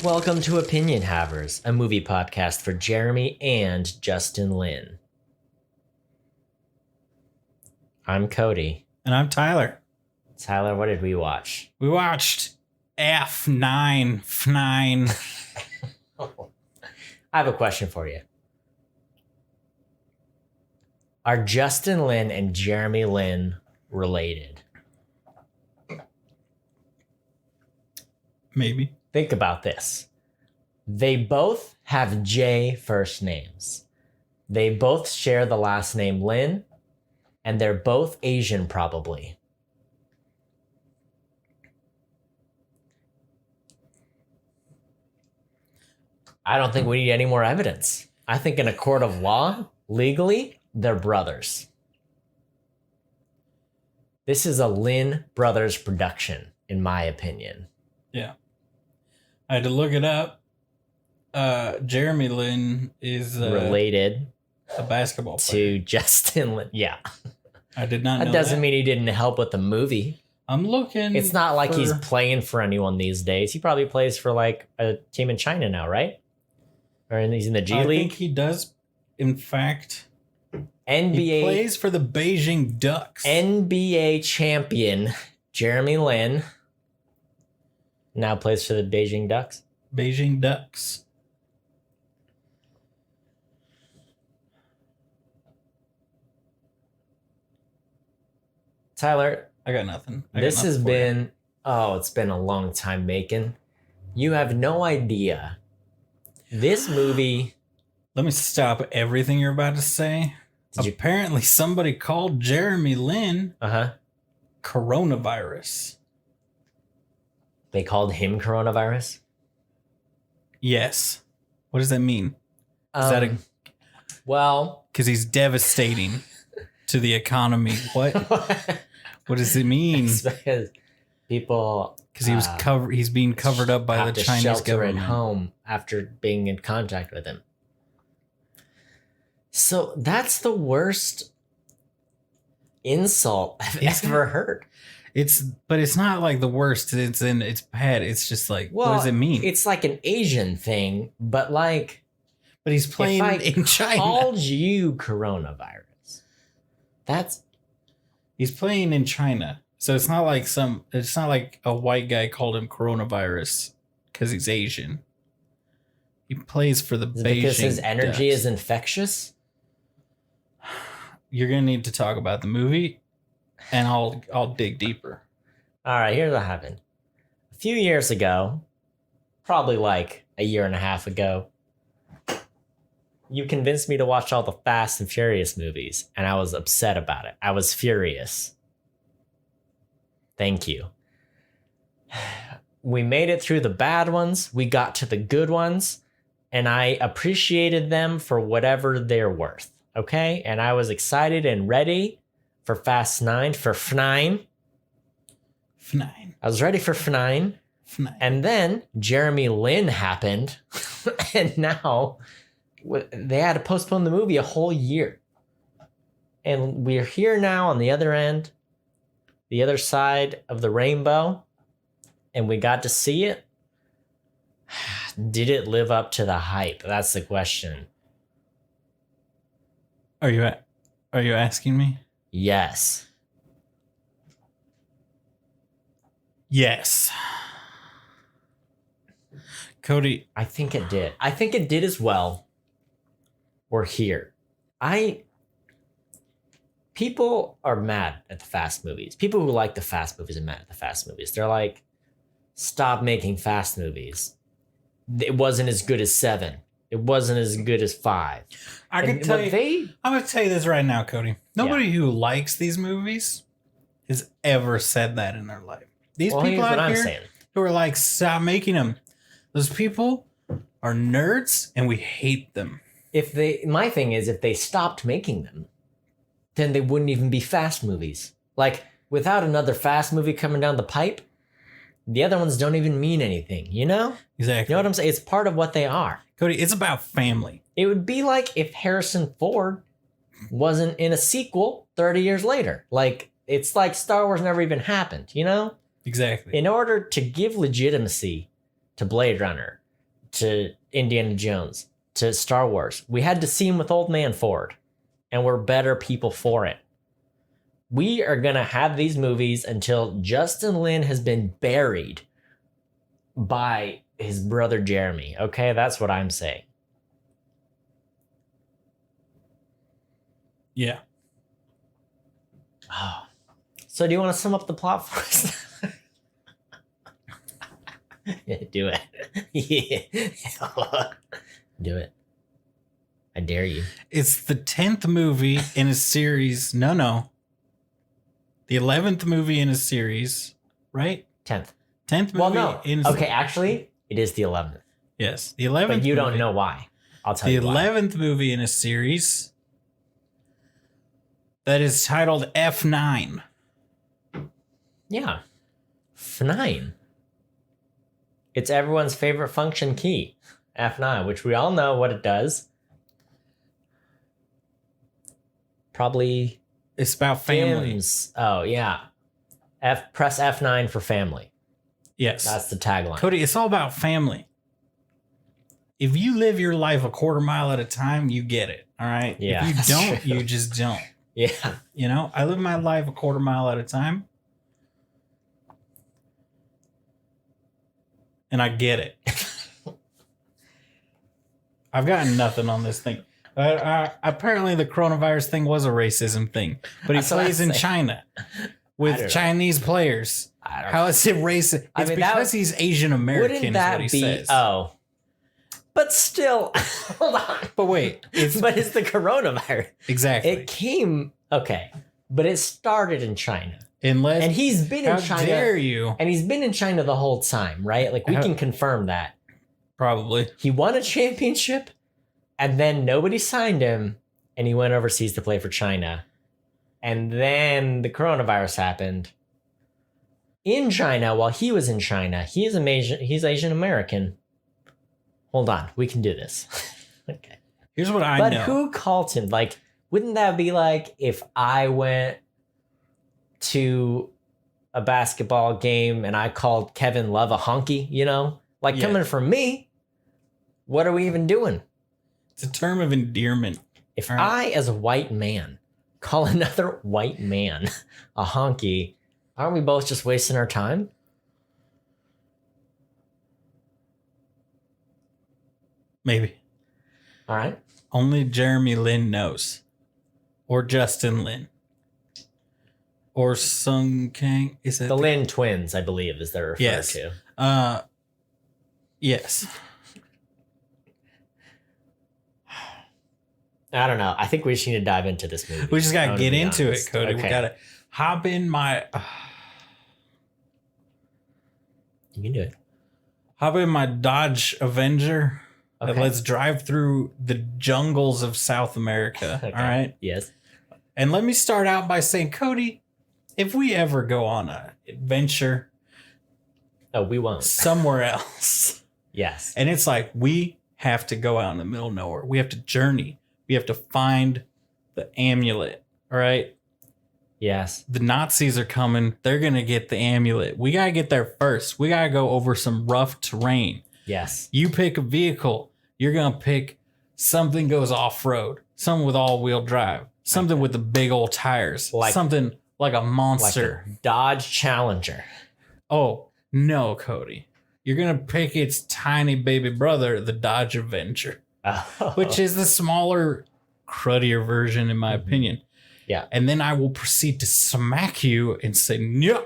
Welcome to Opinion Havers, a movie podcast for Jeremy and Justin Lin. I'm Cody. And I'm Tyler. Tyler, what did we watch? We watched F9. I have a question for you. Are Justin Lin and Jeremy Lin related? Maybe. Think about this. They both have J first names. They both share the last name Lin, and they're both Asian probably. I don't think we need any more evidence. I think in a court of law, legally, they're brothers. This is a Lin Brothers production, in my opinion. Yeah. I had to look it up. Jeremy Lin is related a basketball player to Justin Lin. Yeah. I did not know that. Doesn't mean he didn't help with the movie. I'm looking. It's not like he's playing for anyone these days. He probably plays for like a team in China now, right? Or he's in the G League. I think he does, in fact. NBA. He plays for the Beijing Ducks. NBA champion Jeremy Lin now plays for the Beijing Ducks. Beijing Ducks. Tyler, I got nothing. This has been, it's been a long time making. You have no idea. This movie. Let me stop everything you're about to say. Apparently somebody called Jeremy Lin coronavirus. They called him coronavirus? Yes. What does that mean? Is that well, because he's devastating to the economy. What? What does it mean? It's because people, because he's being covered up by the Chinese shelter government at home after being in contact with him. So that's the worst insult I've ever heard. But it's not like the worst. It's bad. It's just like, what does it mean? It's like an Asian thing, but like, but he's playing in China. Called you coronavirus. He's playing in China, so it's not like a white guy called him coronavirus because he's Asian. He plays for the Beijing because his energy Ducks. Is infectious. You're gonna need to talk about the movie, and I'll dig deeper. All right, here's what happened. A few years ago, probably like a year and a half ago, you convinced me to watch all the Fast and Furious movies, and I was upset about it. I was furious. Thank you. We made it through the bad ones. We got to the good ones, and I appreciated them for whatever they're worth. Okay? And I was excited and ready for Fast 9, for F9. F9. I was ready for F9. F9. And then Jeremy Lin happened, and now they had to postpone the movie a whole year. And we're here now on the other end, the other side of the rainbow, and we got to see it. Did it live up to the hype? That's the question. Are you asking me? Yes. Yes. Cody, I think it did. I think it did as well. We're here. People are mad at the Fast movies. People who like the Fast movies are mad at the Fast movies. They're like, stop making Fast movies. It wasn't as good as 7. It wasn't as good as 5. I'm going to tell you this right now, Cody. Nobody who likes these movies has ever said that in their life. These people out here who are like, stop making them. Those people are nerds and we hate them. My thing is, if they stopped making them, then they wouldn't even be Fast movies. Like, without another Fast movie coming down the pipe, the other ones don't even mean anything, you know? Exactly. You know what I'm saying? It's part of what they are. Cody, it's about family. It would be like if Harrison Ford wasn't in a sequel 30 years later. Like, it's like Star Wars never even happened, you know? Exactly. In order to give legitimacy to Blade Runner, to Indiana Jones to Star Wars. We had to see him with Old Man Ford, and we're better people for it. We are going to have these movies until Justin Lin has been buried by his brother Jeremy. Okay, that's what I'm saying. Yeah. Oh. So do you want to sum up the plot for us? Yeah, do it. Yeah. Do it. I dare you. It's the 10th movie in a series. No. The 11th movie in a series, right? 10th. 10th movie in a series. Okay, actually, it is the 11th. Yes, the 11th. But you don't know why. I'll tell you why. The 11th movie in a series that is titled F9. Yeah. F9. It's everyone's favorite function key, F9, which we all know what it does. Probably. It's about family. Games. Oh, yeah. Press F9 for family. Yes. That's the tagline. Cody, it's all about family. If you live your life a quarter mile at a time, you get it. All right? Yeah. If you don't, you just don't. Yeah. You know, I live my life a quarter mile at a time. And I get it. I've got nothing on this thing. Apparently the coronavirus thing was a racism thing. But he plays in China with Chinese players. How is it racist? It's because he's Asian American. Wouldn't that be? Says. Oh. But still, hold on. But wait. It's the coronavirus. Exactly. It came, okay. But it started in China. And he's been in China. How dare you? And he's been in China the whole time, right? Like, we can confirm that. Probably. He won a championship, and then nobody signed him, and he went overseas to play for China. And then the coronavirus happened. In China, while he was in China, he's Asian American. Hold on, we can do this. Okay. Here's what I know. But who called him? Like, wouldn't that be like if I went to a basketball game and I called Kevin Love a honky, you know? Like, coming from me, what are we even doing? It's a term of endearment. If I, as a white man, call another white man a honky, aren't we both just wasting our time? Maybe. All right. Only Jeremy Lin knows. Or Justin Lin. Or Sung Kang. Is it the Lin twins, I believe, is they're referred to. Yes. I don't know. I think we just need to dive into this movie. We just got to get into it, Cody. Okay. We got to hop in my... You can do it. Hop in my Dodge Avenger. Okay. And let's drive through the jungles of South America. Okay. All right? Yes. And let me start out by saying, Cody, if we ever go on an adventure... Oh, we won't. Somewhere else. Yes. And it's like, we have to go out in the middle of nowhere. We have to journey. We have to find the amulet. All right? Yes. The Nazis are coming. They're going to get the amulet. We got to get there first. We got to go over some rough terrain. Yes. You pick a vehicle. You're going to pick something goes off-road. Something with all-wheel drive. Something with the big old tires. Something like a monster. Like a Dodge Challenger. Oh, no, Cody. You're going to pick its tiny baby brother, the Dodge Avenger. Oh. Which is the smaller, cruddier version, in my opinion. Yeah. And then I will proceed to smack you and say, no.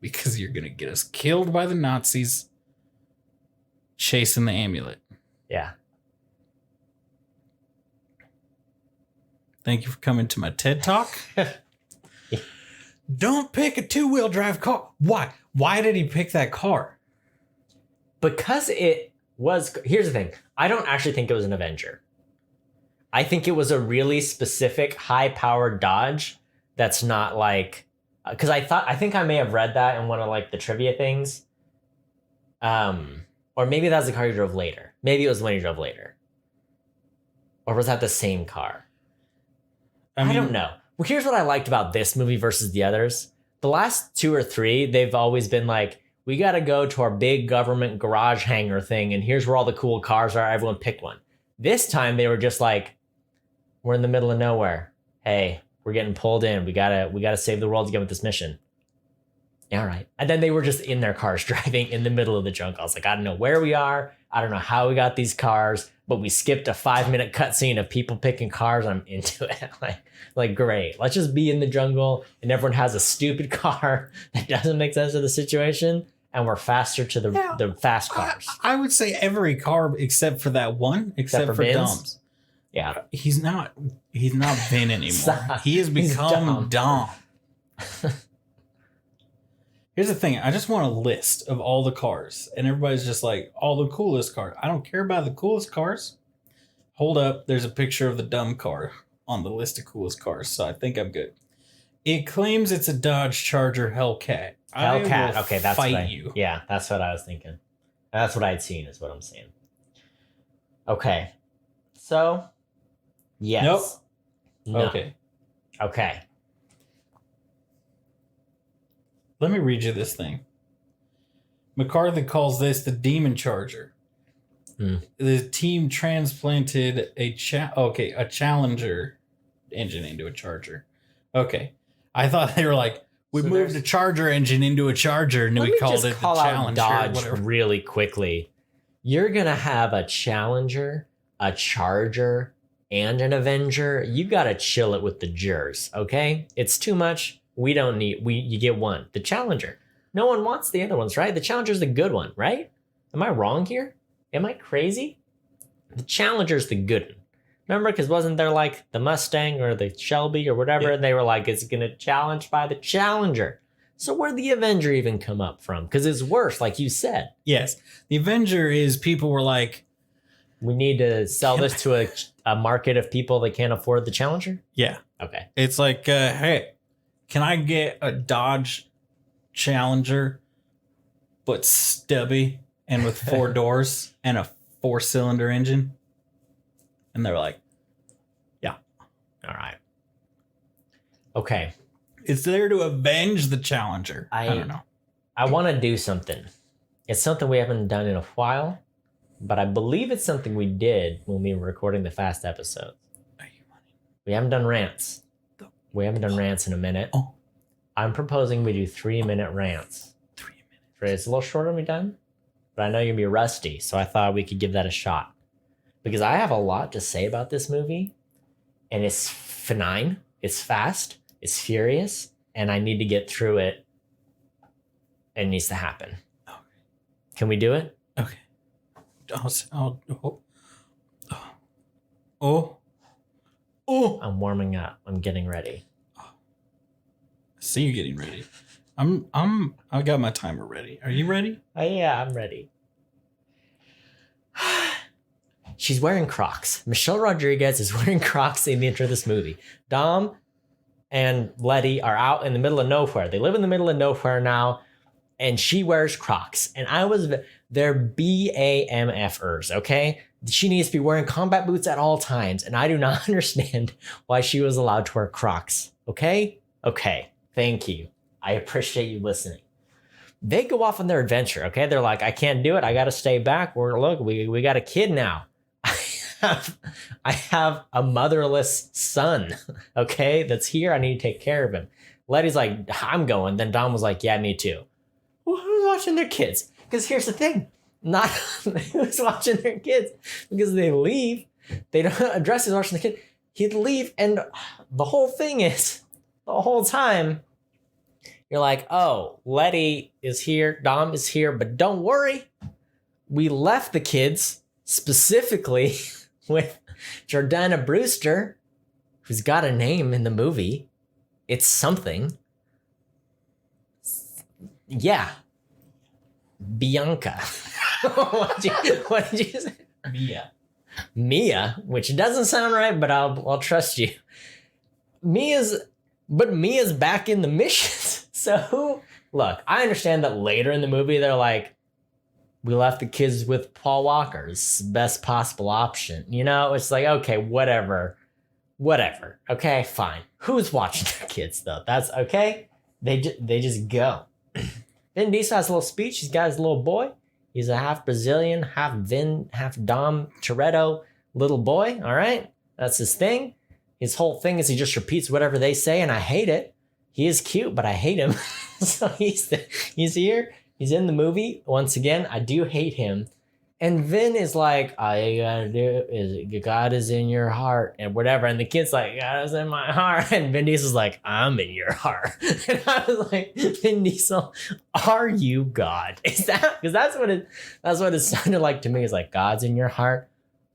Because you're going to get us killed by the Nazis chasing the amulet. Yeah. Thank you for coming to my TED Talk. Don't pick a two-wheel drive car. Why? Why did he pick that car? Because it was... Here's the thing. I don't actually think it was an Avenger. I think it was a really specific high-powered Dodge that's not like... Because I think I may have read that in one of like the trivia things. Or maybe that's the car you drove later. Maybe it was the one you drove later. Or was that the same car? I don't know. Well, here's what I liked about this movie versus the others. The last two or three, they've always been like, we got to go to our big government garage hangar thing, and here's where all the cool cars are. Everyone pick one. This time they were just like, we're in the middle of nowhere. Hey, we're getting pulled in. We gotta save the world to get with this mission. Yeah, all right. And then they were just in their cars driving in the middle of the jungle. I was like, I don't know where we are. I don't know how we got these cars, but we skipped a 5-minute cutscene of people picking cars. I'm into it. like great. Let's just be in the jungle and everyone has a stupid car that doesn't make sense to the situation. And we're faster to the fast cars. I would say every car except for that one, except for Dom's. Yeah. He's not Vin anymore. He has become Dom. Here's the thing. I just want a list of all the cars. And everybody's just like, all the coolest cars. I don't care about the coolest cars. Hold up. There's a picture of the dumb car on the list of coolest cars. So I think I'm good. It claims it's a Dodge Charger Hellcat. Hellcat. Okay, that's fight you. Yeah, that's what I was thinking. That's what I'd seen is what I'm saying. Okay. So, yes. Nope. No. Okay. Let me read you this thing. McCarthy calls this the Demon Charger. The team transplanted a Challenger engine into a Charger. Okay. I thought they were like, we moved a Charger engine into a Charger and we called it the Challenger. Dodge really quickly. You're going to have a Challenger, a Charger, and an Avenger. You got to chill it with the Jers, okay? It's too much. We don't need, you get one. The Challenger. No one wants the other ones, right? The Challenger's the good one, right? Am I wrong here? Am I crazy? The Challenger's the good one. Remember, because wasn't there like the Mustang or the Shelby or whatever? Yeah. And they were like, it's going to challenge by the Challenger. So where'd the Avenger even come up from? Because it's worse, like you said. Yes. The Avenger is people were like, we need to sell this to a market of people that can't afford the Challenger? Yeah. Okay. It's like, hey, can I get a Dodge Challenger, but stubby and with 4 doors and a 4-cylinder engine? And they're like, yeah. All right. Okay. It's there to avenge the Challenger. I don't know. I want to do something. It's something we haven't done in a while, but I believe it's something we did when we were recording the Fast episodes. Are you running? We haven't done rants. We haven't done rants in a minute. Oh. I'm proposing we do 3-minute rants. 3 minutes. It's a little shorter than we done, but I know you're going to be rusty, so I thought we could give that a shot. Because I have a lot to say about this movie, and it's fine, it's fast, it's furious, and I need to get through it. It needs to happen. Okay. Can we do it? Okay. Oh. I'm warming up. I'm getting ready. I see you getting ready. I got my timer ready. Are you ready? Yeah, I'm ready. She's wearing Crocs. Michelle Rodriguez is wearing Crocs in the intro of this movie. Dom and Letty are out in the middle of nowhere. They live in the middle of nowhere now, and she wears Crocs. And they're BAMFers, okay? She needs to be wearing combat boots at all times, and I do not understand why she was allowed to wear Crocs, okay? Okay, thank you. I appreciate you listening. They go off on their adventure, okay? They're like, I can't do it. I got to stay back. We got a kid now. I have a motherless son, okay, that's here. I need to take care of him. Letty's like, I'm going. Then Dom was like, yeah, me too. Well, who's watching their kids? Because here's the thing. Not who's watching their kids. Because they leave. They don't address who's watching the kid. He'd leave. And the whole thing is, the whole time, you're like, oh, Letty is here. Dom is here. But don't worry. We left the kids specifically with Jordana Brewster, who's got a name in the movie. It's something. Yeah. Bianca. What did you say? Mia, which doesn't sound right, but I'll trust you. Mia's back in the missions. So look, I understand that later in the movie they're like, we left the kids with Paul Walker. It's the best possible option. You know, it's like, okay, whatever. Okay, fine. Who's watching their kids though? That's okay. They just go. Vin Diesel has a little speech. He's got his little boy. He's a half Brazilian, half Vin, half Dom Toretto little boy. All right. That's his thing. His whole thing is he just repeats whatever they say, and I hate it. He is cute, but I hate him. So he's here. He's in the movie. Once again, I do hate him. And Vin is like, all you gotta do is God is in your heart and whatever. And the kid's like, God is in my heart. And Vin Diesel's like, I'm in your heart. And I was like, Vin Diesel, are you God? Is that, because that's what it sounded like to me. It's like, God's in your heart.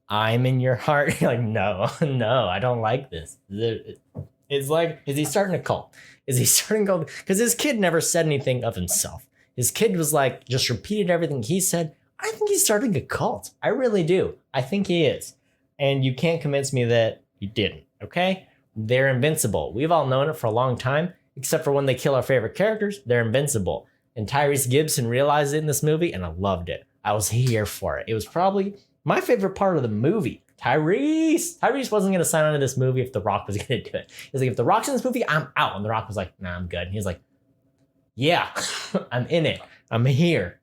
I'm in your heart. You're like, no, I don't like this. It's like, is he starting a cult? Is he starting to go? Because his kid never said anything of himself. His kid was like, just repeated everything he said. I think he's starting a cult. I really do. I think he is. And you can't convince me that he didn't, okay? They're invincible. We've all known it for a long time, except for when they kill our favorite characters, they're invincible. And Tyrese Gibson realized it in this movie, and I loved it. I was here for it. It was probably my favorite part of the movie. Tyrese wasn't going to sign on to this movie if The Rock was going to do it. He's like, if The Rock's in this movie, I'm out. And The Rock was like, nah, I'm good. And he's like, yeah, I'm in it. I'm here.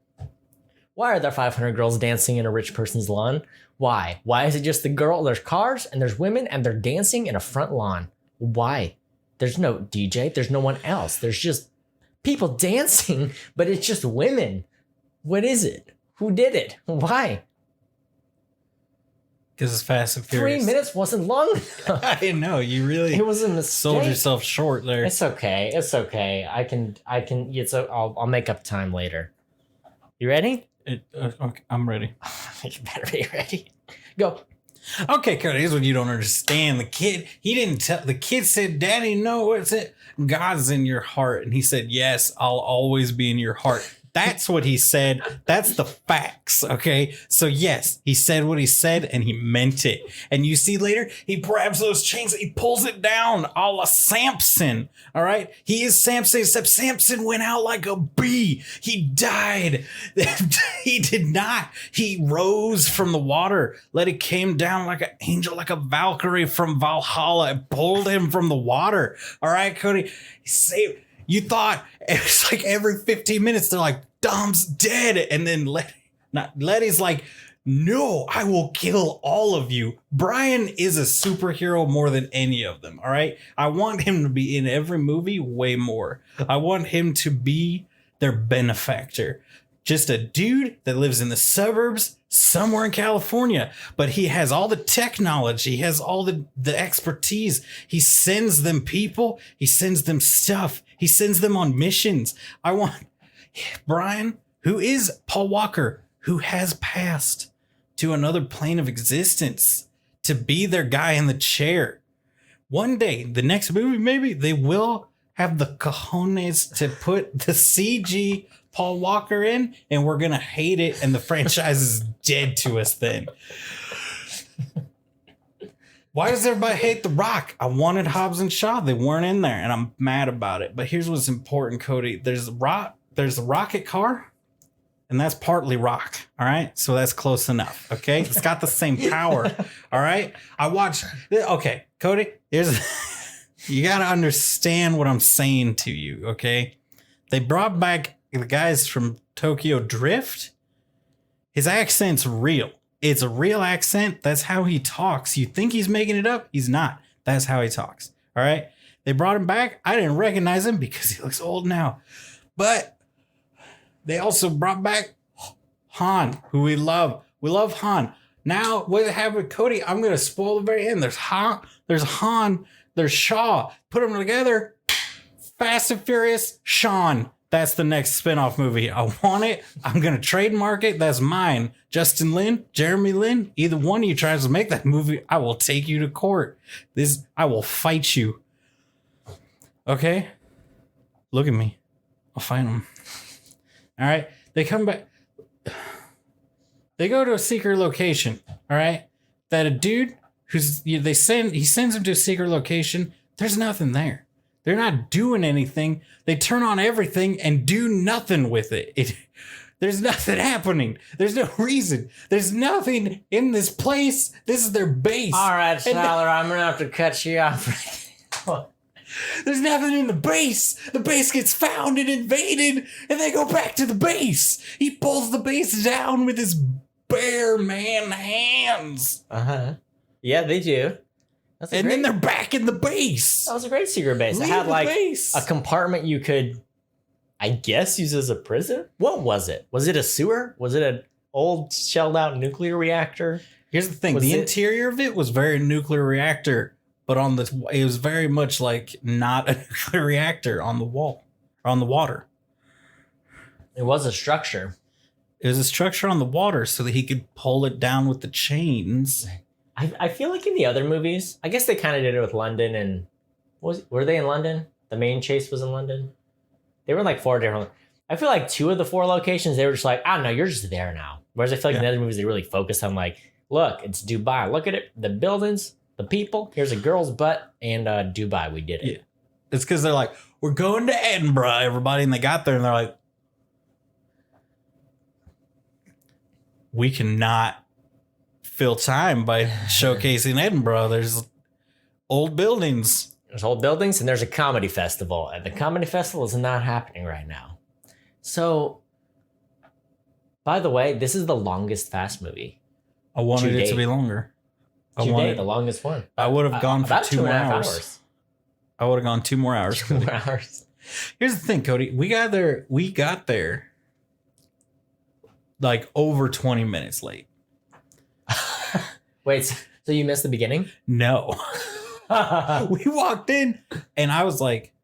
Why are there 500 girls dancing in a rich person's lawn? Why? Why is it just the girl? There's cars and there's women and they're dancing in a front lawn. Why? There's no DJ. There's no one else. There's just people dancing, but it's just women. What is it? Who did it? Why? Because it's Fast and Furious. 3 minutes wasn't long enough. I know, you really it was a mistake. Sold yourself short there. It's okay. I'll make up time later. You ready? Okay, I'm ready. You better be ready. Go. Okay, Cody, here's what you don't understand. The kid said, Daddy, no, what's it? God's in your heart. And he said, yes, I'll always be in your heart. That's what he said. That's the facts. Okay. So yes, he said what he said and he meant it. And you see later, he grabs those chains, he pulls it down a la Samson. All right. He is Samson, except Samson went out like a bee. He died. He did not. He rose from the water. It came down like an angel, like a Valkyrie from Valhalla. It pulled him from the water. All right, Cody. He saved. You thought it was like every 15 minutes, they're like, Dom's dead. And then Letty's like, no, I will kill all of you. Brian is a superhero more than any of them. All right. I want him to be in every movie way more. I want him to be their benefactor. Just a dude that lives in the suburbs somewhere in California, but he has all the technology. He has all the expertise. He sends them people. He sends them stuff. He sends them on missions. I want Brian, who is Paul Walker, who has passed to another plane of existence, to be their guy in the chair. One day, the next movie, maybe they will have the cojones to put the CG Paul Walker in, and we're going to hate it, and the franchise is dead to us then. Why does everybody hate The Rock? I wanted Hobbs and Shaw. They weren't in there, and I'm mad about it. But here's what's important, Cody. There's a rocket car, and that's partly rock. All right? So that's close enough, okay? It's got the same power, all right? Okay, Cody, you got to understand what I'm saying to you, okay? They brought back the guys from Tokyo Drift. His accent's real. It's a real accent. That's how he talks. You think he's making it up? He's not. That's how he talks. All right. They brought him back. I didn't recognize him because he looks old now. But they also brought back Han, who we love. We love Han. Now, what happened with Cody? I'm going to spoil the very end. There's Han, there's Shaw. Put them together. Fast and Furious, Sean. That's the next spinoff movie. I want it. I'm going to trademark it. That's mine. Justin Lin, Jeremy Lin, either one of you tries to make that movie, I will take you to court. I will fight you. Okay? Look at me. I'll fight them. All right? They come back. They go to a secret location. All right? That a dude he sends him to a secret location. There's nothing there. They're not doing anything. They turn on everything and do nothing with it. There's nothing happening. There's no reason. There's nothing in this place. This is their base. All right, Tyler, I'm going to have to cut you off. There's nothing in the base. The base gets found and invaded, and they go back to the base. He pulls the base down with his bare man hands. Yeah, they do. Then they're back in the base. That was a great secret base. It had like a compartment you could, I guess, use as a prison. What was it? Was it a sewer? Was it an old shelled out nuclear reactor? Here's the thing. The interior of it was very nuclear reactor, but it was very much like not a nuclear reactor on the wall or on the water. It was a structure. It was a structure on the water so that he could pull it down with the chains. I feel like in the other movies, I guess they kind of did it with London and were they in London? The main chase was in London. They were in like 4 different. I feel like 2 of the 4 locations they were just like, I don't know, you're just there now. Whereas I feel like in the other movies they really focused on like, look, it's Dubai. Look at it, the buildings, the people. Here's a girl's butt and Dubai. We did it. Yeah, it's because they're like, we're going to Edinburgh, everybody, and they got there and they're like, we cannot fill time by showcasing Edinburgh. There's old buildings. There's old buildings and there's a comedy festival. And the comedy festival is not happening right now. So, by the way, this is the longest Fast movie. I wanted it to be longer. The longest one. I would have gone for 2 more hours. I would have gone 2 more hours. 2 more hours. Here's the thing, Cody. We got there like over 20 minutes late. Wait, so you missed the beginning? No. We walked in and I was like,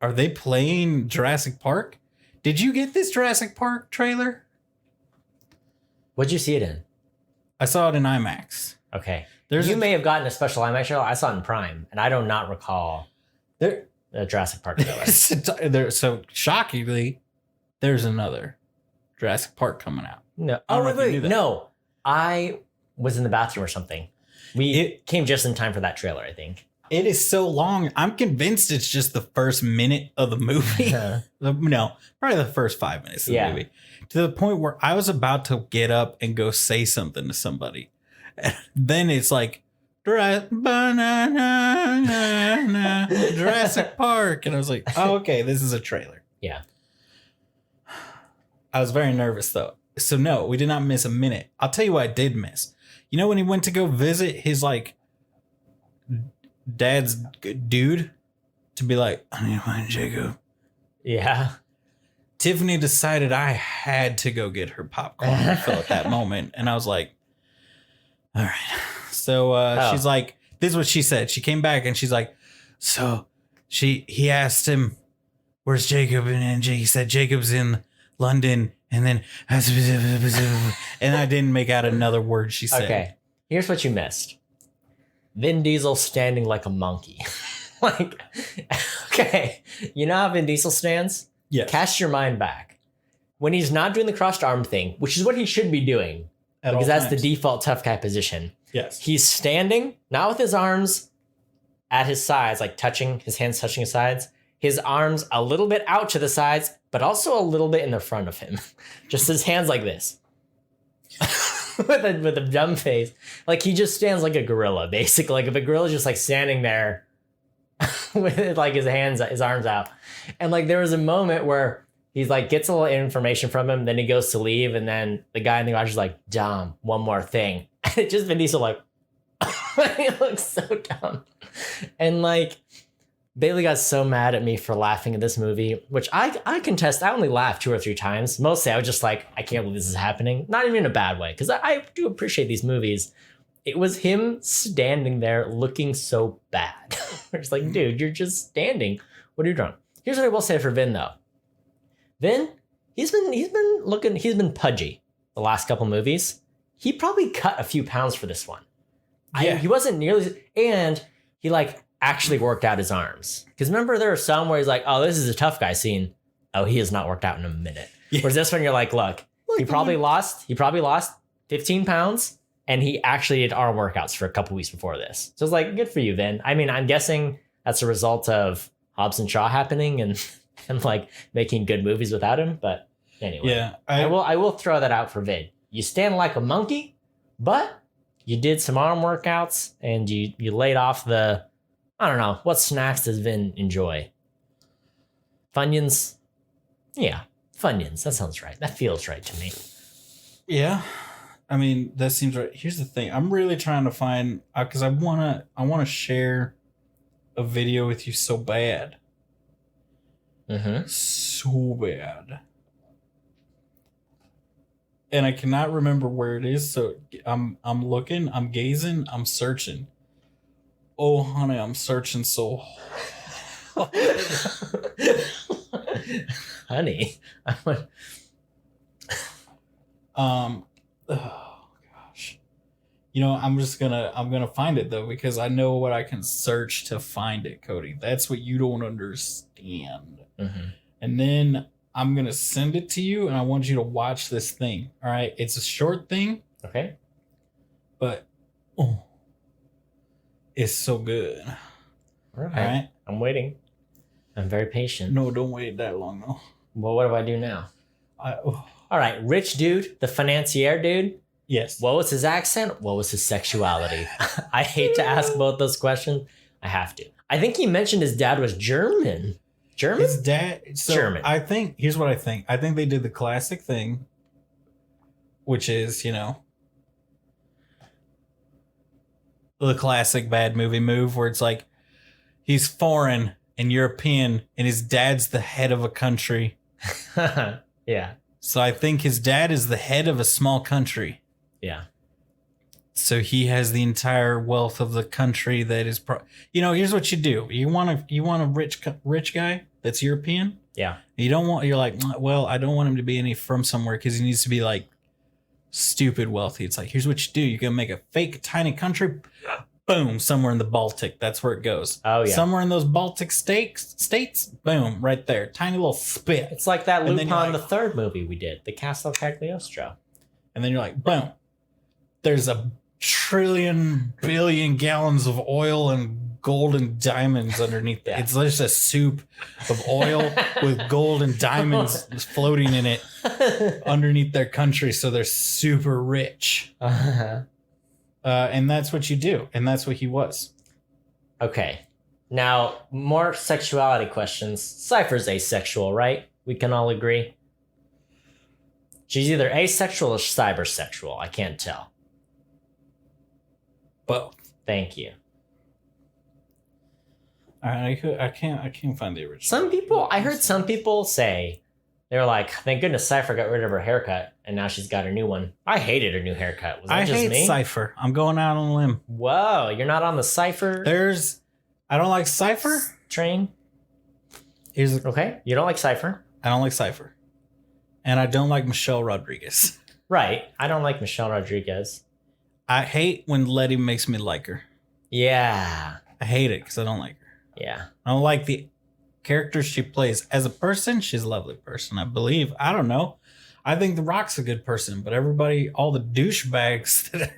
are they playing Jurassic Park? Did you get this Jurassic Park trailer? What'd you see it in? I saw it in IMAX. Okay. You may have gotten a special IMAX trailer. I saw it in Prime, and I do not recall the Jurassic Park trailer. So shockingly, there's another Jurassic Park coming out. No. Oh, wait. No. I was in the bathroom or something. It came just in time for that trailer, I think. It is so long. I'm convinced it's just the first minute of the movie. No, probably the first 5 minutes of the movie. To the point where I was about to get up and go say something to somebody. And then it's like, Jurassic Park. And I was like, oh, okay, this is a trailer. Yeah. I was very nervous, though. So, no, we did not miss a minute. I'll tell you what I did miss. You know when he went to go visit his, like, dad's dude to be like, I need to find Jacob. Yeah. Tiffany decided I had to go get her popcorn refill at that moment. And I was like, all right. So she's like, this is what she said. She came back and she's like, so he asked him, where's Jacob? And he said, Jacob's in London. And then, and I didn't make out another word she said. Okay. Here's what you missed. Vin Diesel standing like a monkey. Like, okay. You know how Vin Diesel stands? Yeah. Cast your mind back. When he's not doing the crossed arm thing, which is what he should be doing, because that's the default tough guy position. Yes. He's standing, not with his arms at his sides, like his hands touching his sides. His arms a little bit out to the sides, but also a little bit in the front of him. Just his hands like this. with a dumb face. Like he just stands like a gorilla, basically. Like if a gorilla's just like standing there with like his arms out. And like there was a moment where he's like gets a little information from him, then he goes to leave, and then the guy in the garage is like, Dom, one more thing. And it just Vin Diesel like he looks so dumb. And like Bailey got so mad at me for laughing at this movie, which I contest. I only laughed 2 or 3 times. Mostly I was just like, I can't believe this is happening. Not even in a bad way, because I do appreciate these movies. It was him standing there looking so bad. It's like, dude, you're just standing. What are you doing? Here's what I will say for Vin, though. Vin, he's been pudgy the last couple movies. He probably cut a few pounds for this one. Yeah. He wasn't nearly, and he like actually worked out his arms. Because remember, there are some where he's like, oh, this is a tough guy scene. Oh, he has not worked out in a minute. Yeah. Whereas this one, you're like, look, he probably lost 15 pounds, and he actually did arm workouts for a couple weeks before this. So it's like, good for you, Vin. I mean, I'm guessing that's a result of Hobbs and Shaw happening and like making good movies without him. But anyway, yeah, I will throw that out for Vin. You stand like a monkey, but you did some arm workouts and you laid off the I don't know. What snacks does Vin enjoy? Funyuns? Yeah, Funyuns. That sounds right. That feels right to me. Yeah. I mean, that seems right. Here's the thing. I'm really trying to find, because I wanna share a video with you so bad. Mm-hmm. So bad. And I cannot remember where it is, so I'm looking, I'm gazing, I'm searching. Oh, honey, I'm searching so hard. Honey. Oh gosh. You know, I'm gonna find it though, because I know what I can search to find it, Cody. That's what you don't understand. Mm-hmm. And then I'm gonna send it to you, and I want you to watch this thing. All right, it's a short thing. Okay. But it's so good. All right. I'm waiting. I'm very patient. No, don't wait that long though. Well, what do I do now? All right, rich dude, the financier dude. Yes. What was his accent? What was his sexuality? I hate to ask both those questions. I have to. I think he mentioned his dad was German. German? His dad. So German. I think, here's what I think. I think they did the classic thing, which is, you know, the classic bad movie move where it's like he's foreign and European and his dad's the head of a country. Yeah. So I think his dad is the head of a small country. Yeah. So he has the entire wealth of the country that is, you know, here's what you do. You want a rich guy that's European. Yeah. You're like, well, I don't want him to be any from somewhere because he needs to be like stupid wealthy. It's like, here's what you do. You can make a fake tiny country. Boom, somewhere in the Baltic. That's where it goes. Oh, yeah. Somewhere in those Baltic states, boom, right there. Tiny little spit. It's like that Lupin the Third movie we did, The Castle Cagliostro. And then you're like, boom. There's a trillion billion gallons of oil and gold and diamonds underneath it. It's just a soup of oil with gold and diamonds floating in it underneath their country. So they're super rich. Uh-huh. And that's what you do. And that's what he was. Okay. Now, more sexuality questions. Cypher's asexual, right? We can all agree. She's either asexual or cybersexual. I can't tell. Both. Thank you. I can't find the I original. heard some people say, they were like, thank goodness Cypher got rid of her haircut, and now she's got a new one. I hated her new haircut. Was that just me? I hate Cypher. I'm going out on a limb. Whoa, you're not on the Cypher I don't like Cypher train? Okay, you don't like Cypher. I don't like Cypher. And I don't like Michelle Rodriguez. Right, I don't like Michelle Rodriguez. I hate when Letty makes me like her. Yeah. I hate it because I don't like her. Yeah. I don't like the character she plays. As a person, she's a lovely person, I believe. I don't know. I think The Rock's a good person, but all the douchebags that are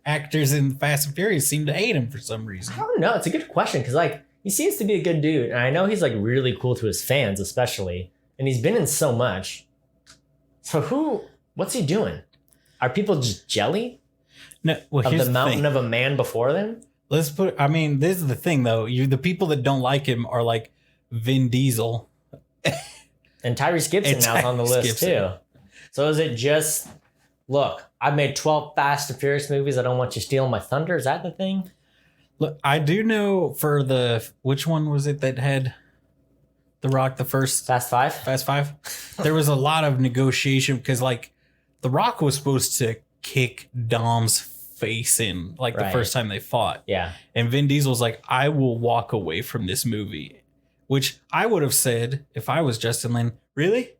actors in Fast and Furious seem to hate him for some reason. I don't know. It's a good question because, like, he seems to be a good dude, and I know he's like really cool to his fans, especially, and he's been in so much. So what's he doing? Are people just jelly? No, well, of the mountain of a man before them? This is the thing though. The people that don't like him are like Vin Diesel. And Tyrese Gibson now is on the list too. So is it just, look, I've made 12 Fast and Furious movies. I don't want you stealing my thunder. Is that the thing? Look, I do know for which one was it that had The Rock, the first? Fast Five? Fast Five. There was a lot of negotiation because like The Rock was supposed to kick Dom's face in like the first time they fought. Yeah. And Vin Diesel was like, I will walk away from this movie, which I would have said if I was Justin Lin. Really?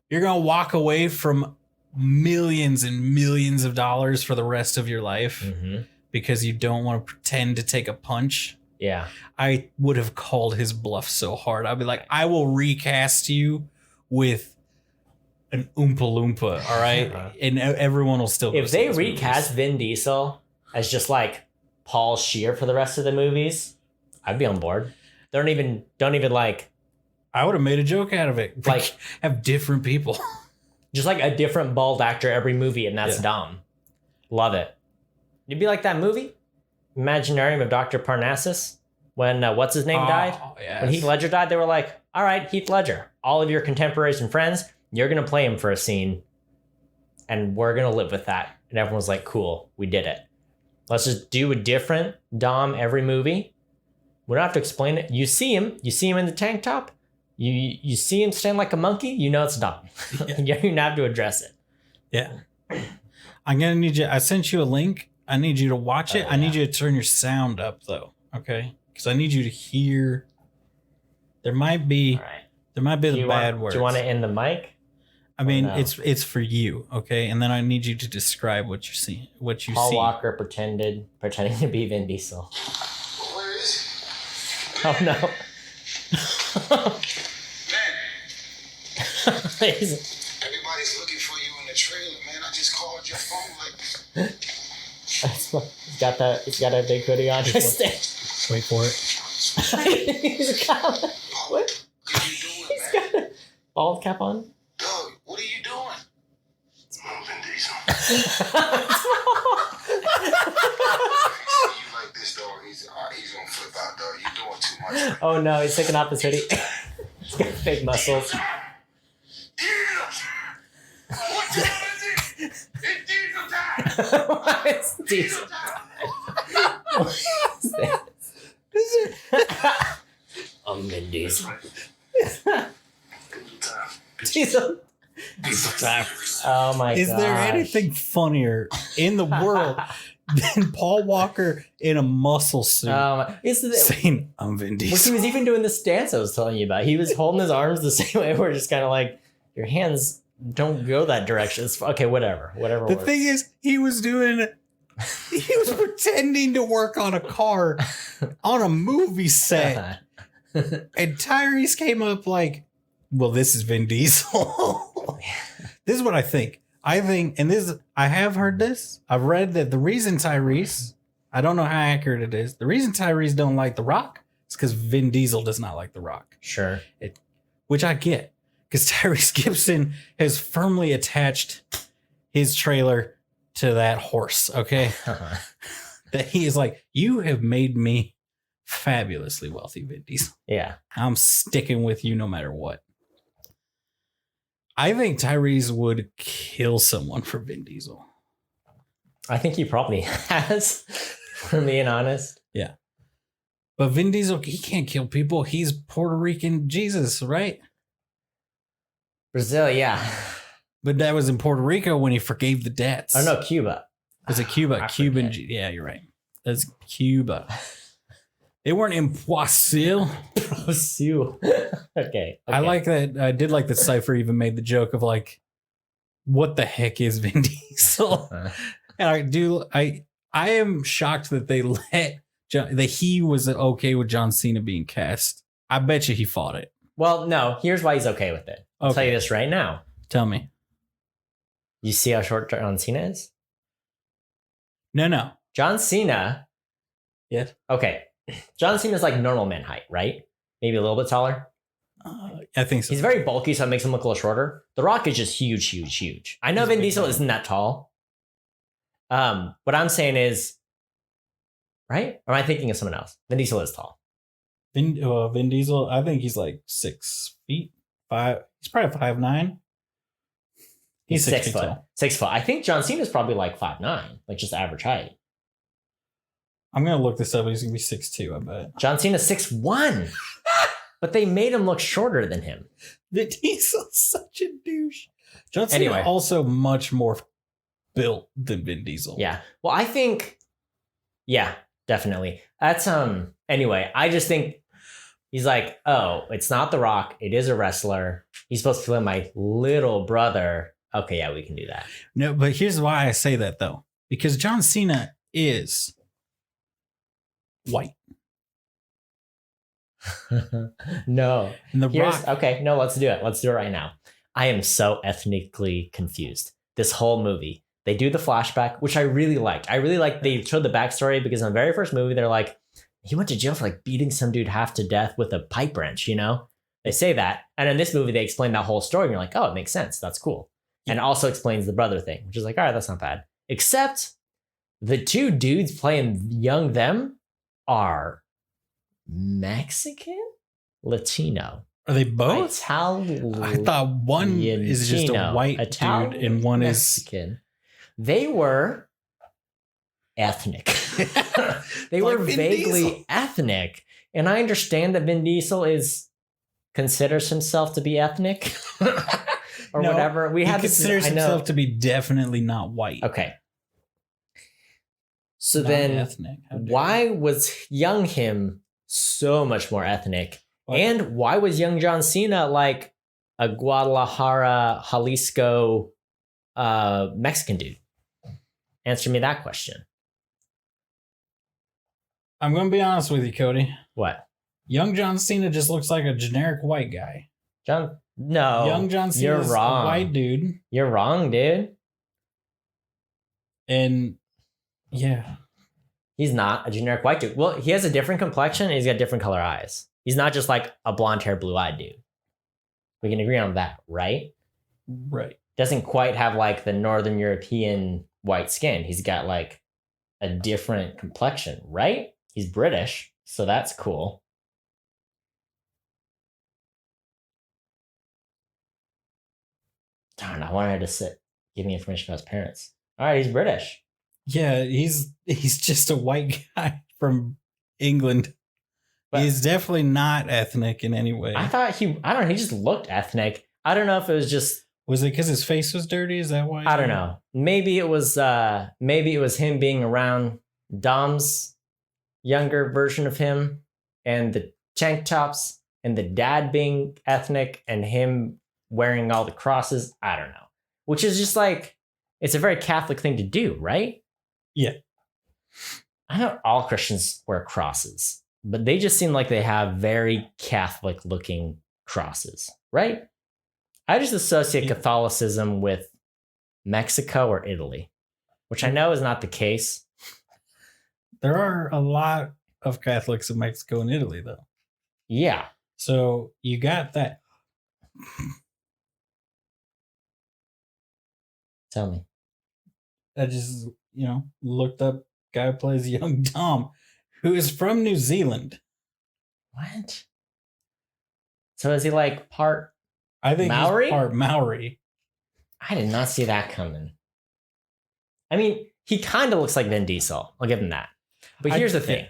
You're going to walk away from millions and millions of dollars for the rest of your life because you don't want to pretend to take a punch? Yeah. I would have called his bluff so hard. I'd be like, I will recast you with an Oompa Loompa, all right? And everyone will still go. If they recast Vin Diesel as just like Paul Scheer for the rest of the movies, I'd be on board. Don't even like. I would have made a joke out of it. Like have different people. Just like a different bald actor every movie, and that's Dom. Love it. You'd be like that movie, Imaginarium of Dr. Parnassus, when what's his name died. Yes. When Heath Ledger died, they were like, all right, Heath Ledger, all of your contemporaries and friends, you're going to play him for a scene, and we're going to live with that. And everyone was like, cool, we did it. Let's just do a different Dom every movie. We don't have to explain it. You see him in the tank top. You see him stand like a monkey, you know it's Dom. Yeah. You don't even have to address it. Yeah. I'm going to need you. I sent you a link. I need you to watch it. I need you to turn your sound up, though. Okay? Because I need you to hear. There might be the bad words. Do you want to end the mic? I mean, it's for you, okay? And then I need you to describe what you see. Paul Walker pretending to be Vin Diesel. Where is he? Oh no. Man. Everybody's looking for you in the trailer, man. I just called your phone like. He's got a big hoodie on. Wait for it. He's got what? What are you doing, He's man? got a bald cap on. Doug, what are you doing? I'm Vin Diesel. You like this, dog? He's gonna flip out, dog. You doing too much. Oh no, he's taking off his hoodie. He's got fake muscles. What time is it? It's Diesel time. Why is Diesel? What is this? I'm Vin Diesel. Diesel. Diesel time. Oh my god. Is there anything funnier in the world than Paul Walker in a muscle suit saying, I'm Vin Diesel? He was even doing this dance I was telling you about. He was holding his arms the same way. We're just kind of like, your hands don't go that direction. It's okay, whatever The works. thing is, he was pretending to work on a car on a movie set. And Tyrese came up like, well, this is Vin Diesel. This is what I think. I have heard this. I've read that the reason Tyrese, I don't know how accurate it is. The reason Tyrese don't like The Rock is because Vin Diesel does not like The Rock. Sure. Which I get. Because Tyrese Gibson has firmly attached his trailer to that horse, okay? That he is like, you have made me fabulously wealthy, Vin Diesel. Yeah. I'm sticking with you no matter what. I think Tyrese would kill someone for Vin Diesel. I think he probably has, for being honest. Yeah. But Vin Diesel, he can't kill people. He's Puerto Rican Jesus, right? Brazil, yeah. But that was in Puerto Rico when he forgave the debts. Oh, no, Cuba. Was it Cuba? Cuban. Yeah, you're right. That's Cuba. They weren't in Brazil. Okay. I like that. I did like that Cypher even made the joke of like, what the heck is Vin Diesel? And I am shocked that they that he was okay with John Cena being cast. I bet you he fought it. Well, no, here's why he's okay with it. I'll tell you this right now. Tell me. You see how short John Cena is? No. John Cena. Yes. Okay. John Cena's like normal man height, right? Maybe a little bit taller. I think so. He's very bulky, so it makes him look a little shorter. The Rock is just huge. I know Vin Diesel isn't that tall. What I'm saying is, right? Or am I thinking of someone else? Vin Diesel is tall. Vin Diesel, I think he's like 6 feet. 5. He's probably 5'9". He's 6 feet tall. 6 foot. I think John Cena's probably like 5'9", like just average height. I'm gonna look this up. He's gonna be 6'2", I bet. John Cena's 6'1". But they made him look shorter than him. Vin Diesel's such a douche. John Cena also much more built than Vin Diesel. Yeah. Well, I think, yeah, definitely. That's anyway, I just think he's like, oh, it's not The Rock. It is a wrestler. He's supposed to play my little brother. Okay, yeah, we can do that. No, but here's why I say that though. Because John Cena is white. No. And The Rock. Okay, no, let's do it. Let's do it right now. I am so ethnically confused. This whole movie. They do the flashback, which I really liked. I really liked they showed the backstory because in the very first movie, they're like, he went to jail for like beating some dude half to death with a pipe wrench, you know? They say that. And in this movie, they explain that whole story. And you're like, oh, it makes sense. That's cool. Yeah. And it also explains the brother thing, which is like, all right, that's not bad. Except the two dudes playing young them are Mexican, Latino. Are they both? Italian. I thought one is just a white dude and one Mexican. They were ethnic. They were vaguely ethnic. And I understand that Vin Diesel considers himself to be ethnic or whatever. He considers himself to be definitely not white. Okay. So then why was young him so much more ethnic? What? And why was young John Cena like a Guadalajara, Jalisco Mexican dude? Answer me that question. I'm going to be honest with you, Cody. What? Young John Cena just looks like a generic white guy. No. Young John Cena is a white dude. You're wrong, dude. And yeah. He's not a generic white dude. Well, he has a different complexion and he's got different color eyes. He's not just like a blonde hair, blue eyed dude. We can agree on that, right? Right. Doesn't quite have like the Northern European white skin. He's got like a different complexion, right? He's British, so that's cool. Darn, I wanted to give me information about his parents. All right, he's British. Yeah, he's just a white guy from England. But he's definitely not ethnic in any way. I thought he just looked ethnic. I don't know if it was just... Was it because his face was dirty? Is that why? I don't know. Maybe it was him being around Dom's younger version of him and the tank tops and the dad being ethnic and him wearing all the crosses. I don't know. Which is just like, it's a very Catholic thing to do, right? Yeah. I know all Christians wear crosses, but they just seem like they have very Catholic looking crosses, right? I just associate Catholicism with Mexico or Italy, which I know is not the case. There are a lot of Catholics in Mexico and Italy, though. Yeah. So you got that. Tell me. I just, looked up guy who plays young Dom, who is from New Zealand. What? So is he like part I think Maori? He's part Maori. I did not see that coming. I mean, he kind of looks like Vin Diesel. I'll give him that. But here's the thing.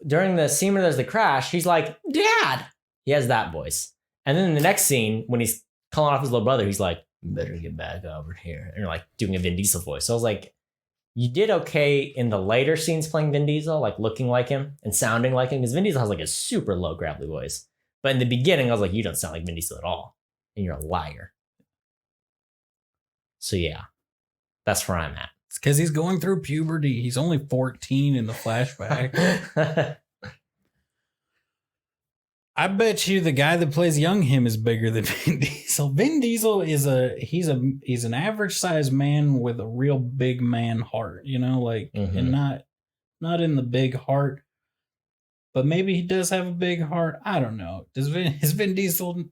During the scene where there's the crash, he's like, Dad! He has that voice. And then in the next scene, when he's calling off his little brother, he's like, better get back over here. And like doing a Vin Diesel voice. So I was like, you did okay in the later scenes playing Vin Diesel, like looking like him and sounding like him. Because Vin Diesel has like a super low gravelly voice. But in the beginning, I was like, you don't sound like Vin Diesel at all. And you're a liar. So yeah, that's where I'm at. It's because he's going through puberty. He's only 14 in the flashback. I bet you the guy that plays young him is bigger than Vin Diesel. Vin Diesel is he's an average sized man with a real big man heart, and not in the big heart. But maybe he does have a big heart. I don't know. Is Vin Diesel?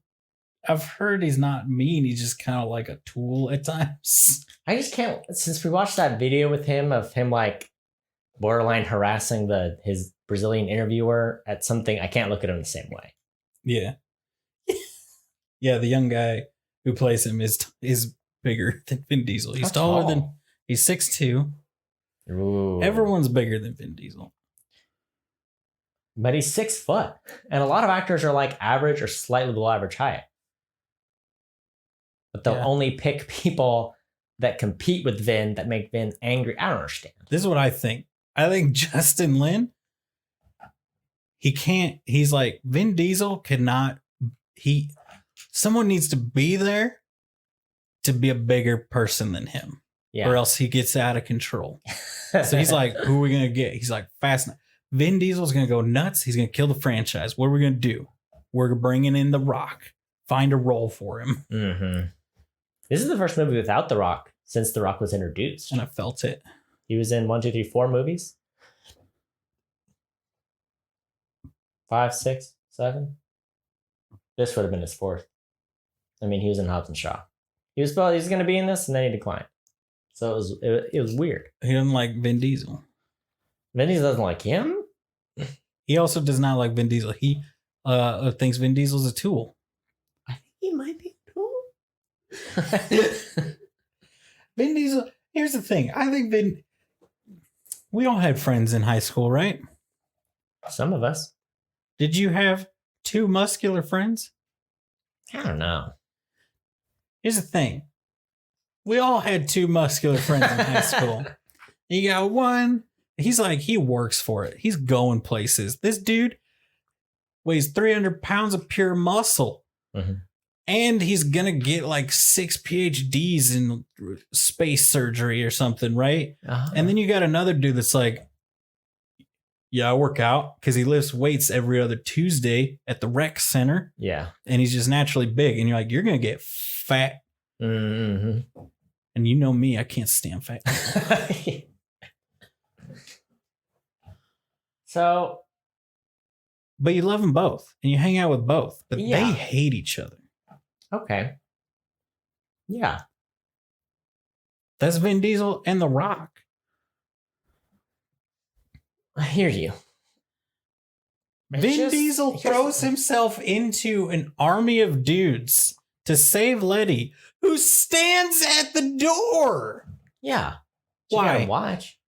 I've heard he's not mean. He's just kind of like a tool at times. I just can't. Since we watched that video with him of him like borderline harassing his Brazilian interviewer at something, I can't look at him the same way. Yeah. Yeah, the young guy who plays him is bigger than Vin Diesel. He's taller than... He's 6'2". Ooh. Everyone's bigger than Vin Diesel. But he's 6 foot. And a lot of actors are like average or slightly below average height. But they'll only pick people that compete with Vin that make Vin angry. I don't understand. This is what I think. I think Justin Lin, he's like, Vin Diesel cannot, someone needs to be there to be a bigger person than him. Yeah. Or else he gets out of control. So he's like, who are we going to get? He's like, Vin Diesel's going to go nuts. He's going to kill the franchise. What are we going to do? We're bringing in The Rock. Find a role for him. Mm-hmm. This is the first movie without The Rock since The Rock was introduced. And I felt it. He was in 1, 2, 3, 4 movies. 5, 6, 7. This would have been his 4th. I mean, he was in Hobbs and Shaw. He was going to be in this, and then he declined. So it was weird. He doesn't like Vin Diesel. Vin Diesel doesn't like him? He also does not like Vin Diesel. He thinks Vin Diesel's a tool. I think he might be a tool. Vin Diesel. Here's the thing. I think we all had friends in high school, right? Some of us. Did you have 2 muscular friends? I don't know. Here's the thing. We all had 2 muscular friends in high school. You got one. He's like, he works for it. He's going places. This dude weighs 300 pounds of pure muscle. Mm-hmm. And he's going to get like 6 PhDs in space surgery or something, right? Uh-huh. And then you got another dude that's like, yeah, I work out because he lifts weights every other Tuesday at the rec center. Yeah. And he's just naturally big. And you're like, you're going to get fat. Mm-hmm. And you know me, I can't stand fat. So. But you love them both. And you hang out with both. But yeah. they hate each other. Okay. Yeah. That's Vin Diesel and The Rock. I hear you. Vin Diesel throws himself into an army of dudes to save Letty, who stands at the door. Yeah. Why? Gotta watch.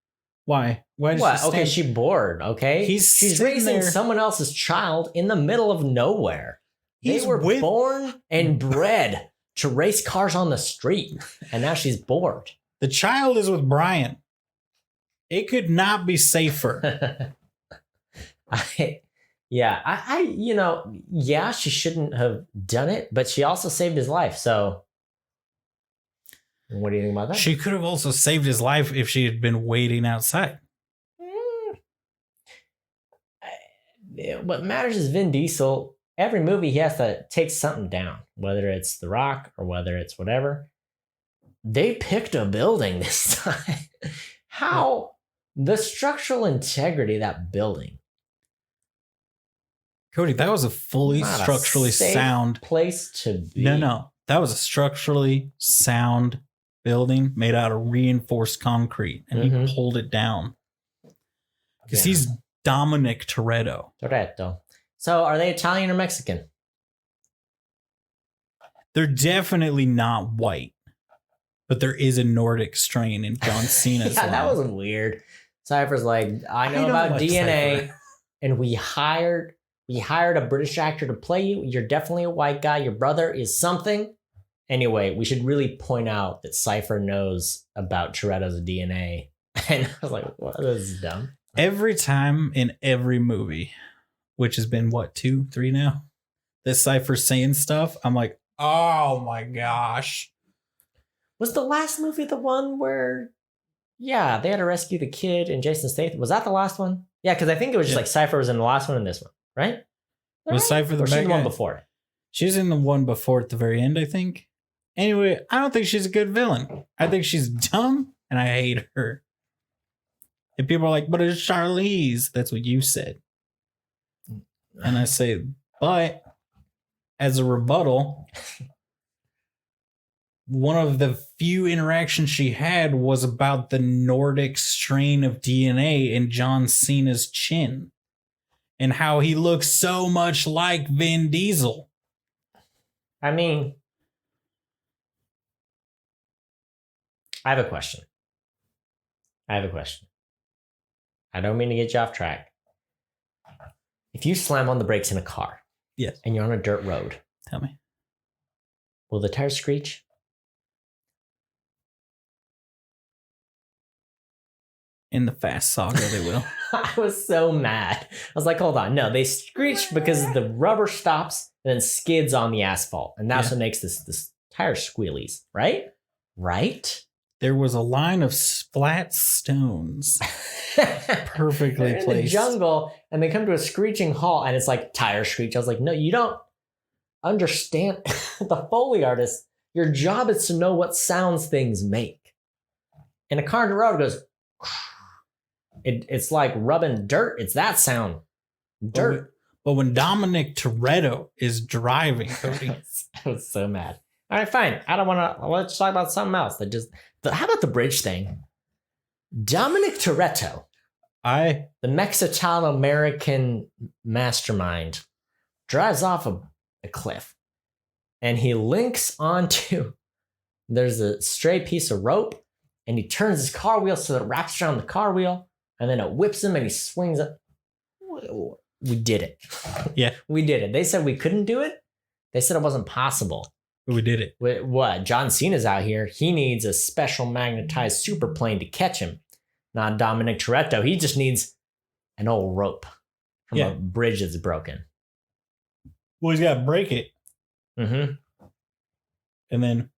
Why? Why does what? she Okay, she's bored. Okay, she's raising someone else's child in the middle of nowhere. They were born and bred to race cars on the street, and now she's bored. The child is with Brian. It could not be safer. Yeah, she shouldn't have done it, but she also saved his life. So, what do you think about that? She could have also saved his life if she had been waiting outside. What matters is Vin Diesel. Every movie, he has to take something down, whether it's The Rock or whether it's whatever. They picked a building this time. How? The structural integrity of that building. Cody, that was a fully Not structurally a safe sound place to be. No. That was a structurally sound building made out of reinforced concrete, and he pulled it down. Because he's Dominic Toretto. So are they Italian or Mexican? They're definitely not white, but there is a Nordic strain in John Cena's line. That was weird. Cypher's like, I know about like DNA, Cypher. And we hired a British actor to play you. You're definitely a white guy. Your brother is something. Anyway, we should really point out that Cypher knows about Toretto's DNA. And I was like, what? This is dumb. Every time in every movie, which has been, 2, 3 now, that Cypher's saying stuff, I'm like, oh my gosh. Was the last movie the one where, they had to rescue the kid and Jason Statham? Was that the last one? Yeah, because I think it was just like Cypher was in the last one and this one, right? Was Cypher the one before? She's in the one before at the very end, I think. Anyway, I don't think she's a good villain. I think she's dumb, and I hate her. And people are like, but it's Charlize. That's what you said. And I say, but as a rebuttal, one of the few interactions she had was about the Nordic strain of DNA in John Cena's chin and how he looks so much like Vin Diesel. I mean, I have a question. I don't mean to get you off track. If you slam on the brakes in a car, yes, and you're on a dirt road, tell me, will the tires screech? In the Fast Saga, they will. I was so mad. I was like, hold on. No, they screech because the rubber stops and then skids on the asphalt. And that's what makes this tire squealies, right? Right? There was a line of flat stones perfectly placed. In the jungle, and they come to a screeching halt, and it's like tire screech. I was like, no, you don't understand. The Foley artist, your job is to know what sounds things make. And a car on the road goes, it's like rubbing dirt. It's that sound. Dirt. But when Dominic Toretto is driving, Cody. I was so mad. All right, fine. I don't want to. Let's talk about something else. How about the bridge thing? Dominic Toretto The Mexican-American mastermind drives off a cliff, and he links onto, there's a stray piece of rope, and he turns his car wheel so that it wraps around the car wheel, and then it whips him, and he swings it. We did it. Yeah. We did it. They said we couldn't do it. They said it wasn't possible. We did it. What? John Cena's out here. He needs a special magnetized super plane to catch him. Not Dominic Toretto. He just needs an old rope from a bridge that's broken. Well, he's got to break it. Mm-hmm. And then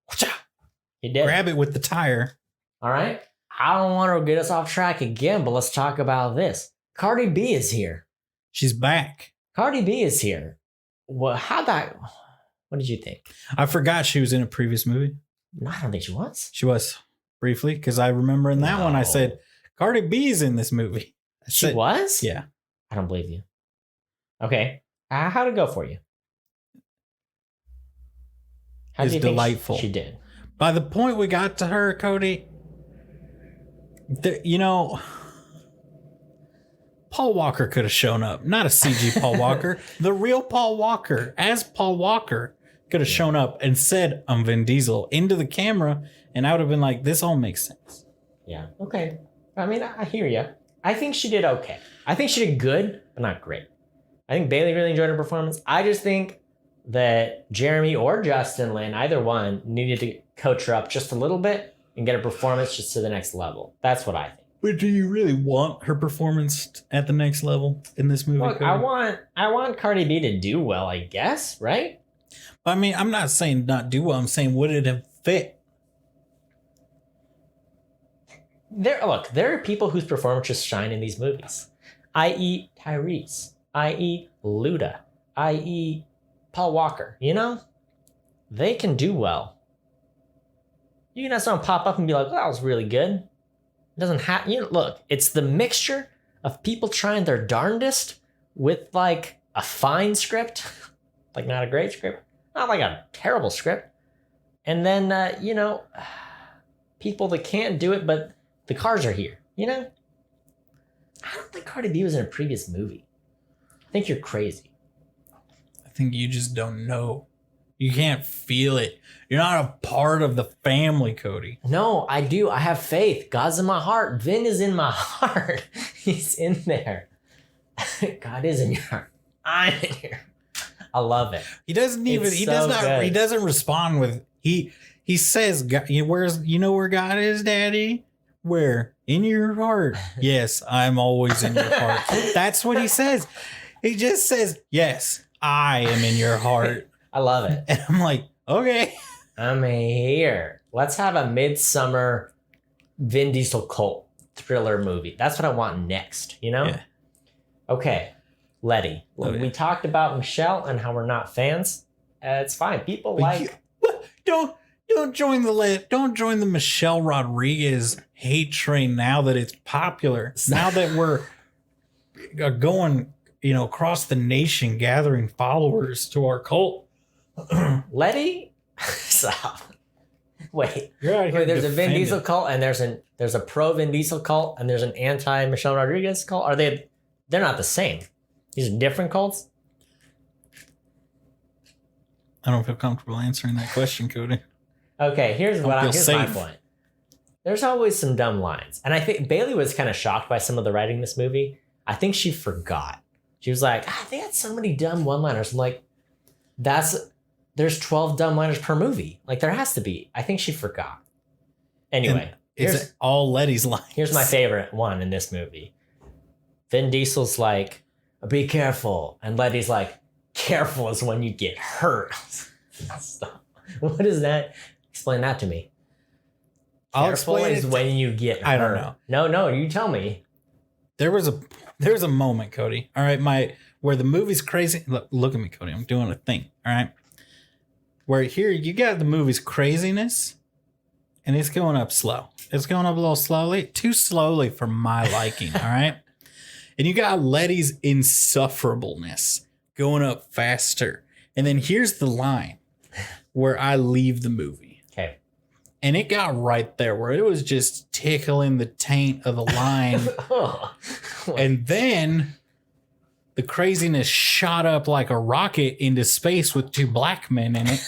he did. Grab it with the tire. All right. I don't want to get us off track again, but let's talk about this. Cardi B is here. She's back. Cardi B is here. Well, what did you think? I forgot she was in a previous movie. No, I don't think she was. She was briefly, because I remember in that one I said, Cardi B's in this movie. She was? Yeah. I don't believe you. Okay. How'd it go for you? It's delightful. She did. By the point we got to her, Cody, Paul Walker could have shown up. Not a CG Paul Walker. The real Paul Walker, as Paul Walker, could have shown up and said, I'm Vin Diesel, into the camera, and I would have been like, this all makes sense. Yeah. Okay. I mean, I hear you. I think she did okay. I think she did good, but not great. I think Bailey really enjoyed her performance. I just think that Jeremy or Justin Lin, either one, needed to coach her up just a little bit and get her performance just to the next level. That's what I think. But do you really want her performance at the next level in this movie? Look, I want Cardi B to do well, I guess, right? I mean, I'm not saying not do well. I'm saying would it have fit? There are people whose performances shine in these movies, i.e. Tyrese, i.e. Luda, i.e. Paul Walker. They can do well. You can have someone pop up and be like, "Oh, that was really good." It doesn't have, look, it's the mixture of people trying their darndest with like a fine script, like not a great script, not like a terrible script, and then people that can't do it, but the cars are here. I don't think Cardi B was in a previous movie. I think you're crazy. I think you just don't know. You can't feel it. You're not a part of the family, Cody. No, I do. I have faith. God's in my heart. Vin is in my heart. He's in there. God is in your heart. I'm in here. I love it. He doesn't even. It's so good. He doesn't respond with. He says, "Where's where God is, Daddy? Where? In your heart? Yes, I'm always in your heart." That's what he says. He just says, "Yes, I am in your heart." I love it. And I'm like, okay. I'm here. Let's have a midsummer Vin Diesel cult thriller movie. That's what I want next, Yeah. Okay, Letty. We talked about Michelle and how we're not fans. It's fine. People Don't join the Michelle Rodriguez hate train now that it's popular. Now that we're going, across the nation gathering followers to our cult. Letty? Stop. Wait. There's a Vin Diesel cult and there's a pro Vin Diesel cult and there's an anti Michelle Rodriguez cult. They're not the same. These are different cults? I don't feel comfortable answering that question, Cody. Okay, here's my point. There's always some dumb lines. And I think Bailey was kind of shocked by some of the writing in this movie. I think she forgot. She was like, they had so many dumb one-liners. I'm like, there's 12 dumb liners per movie. Like, there has to be. I think she forgot. Anyway. It's all Letty's lines. Here's my favorite one in this movie. Vin Diesel's like, be careful. And Letty's like, careful is when you get hurt. Stop. What is that? Explain that to me. I'll explain is when you get hurt. I don't know. No, you tell me. There was a moment, Cody. All right, where the movie's crazy. Look at me, Cody. I'm doing a thing. All right. Where here you got the movie's craziness, and it's going up slow. It's going up a little slowly, too slowly for my liking. All right. And you got Letty's insufferableness going up faster. And then here's the line where I leave the movie. Okay. And it got right there where it was just tickling the taint of the line. And then the craziness shot up like a rocket into space with 2 black men in it.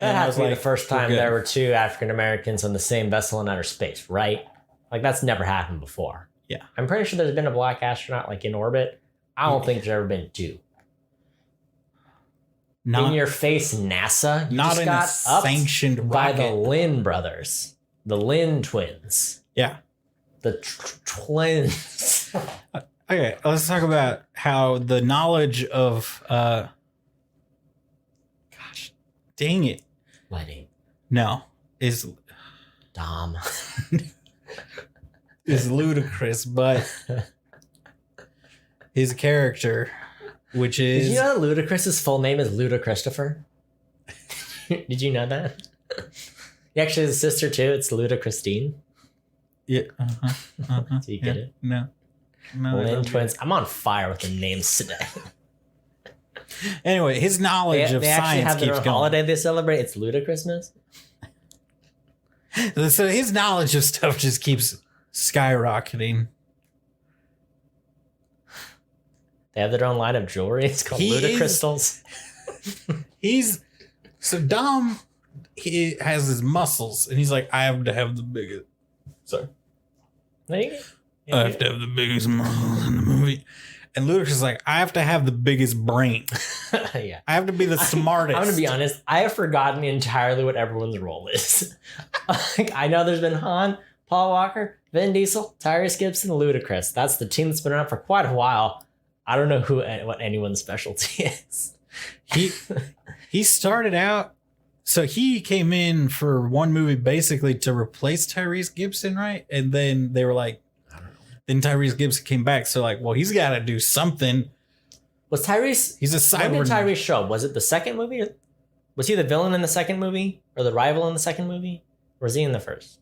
That has to be the first time there were 2 African Americans on the same vessel in outer space, right? Like, that's never happened before. Yeah. I'm pretty sure there's been a black astronaut, like, in orbit. I don't think there's ever been 2. Not, in your face, NASA. You not just in got a sanctioned by rocket. the Lynn brothers. The Lynn twins. Yeah. The twins. Okay, let's talk about how the knowledge of... gosh, dang it. Wedding. No. Is... Dom. is ludicrous, but his character, which is... Did you know that Ludacris's full name is Luda Christopher? Did you know that? He actually has a sister too. It's Luda Christine. Yeah. Do you get it? No. Lynn twins. I'm on fire with the names today. Anyway, his knowledge of science keeps going. Holiday they celebrate. It's Luda Christmas. So his knowledge of stuff just keeps skyrocketing. They have their own line of jewelry. It's called Luda Crystals. So Dom, he has his muscles, and he's like, I have to have the biggest. Sorry. I have to have the biggest muscles in the movie. And Ludacris is like, I have to have the biggest brain. Yeah. I have to be the smartest. I'm going to be honest. I have forgotten entirely what everyone's role is. Like, I know there's been Han, Paul Walker, Vin Diesel, Tyrese Gibson, Ludacris. That's the team that's been around for quite a while. I don't know what anyone's specialty is. He started out, so he came in for one movie basically to replace Tyrese Gibson, right? And then they were like, I don't know. Then Tyrese Gibson came back, so like, well, he's got to do something. Was Tyrese? He's a cyborg. When did Tyrese show up? Was it the second movie? Was he the villain in the second movie, or the rival in the second movie, or was he in the first?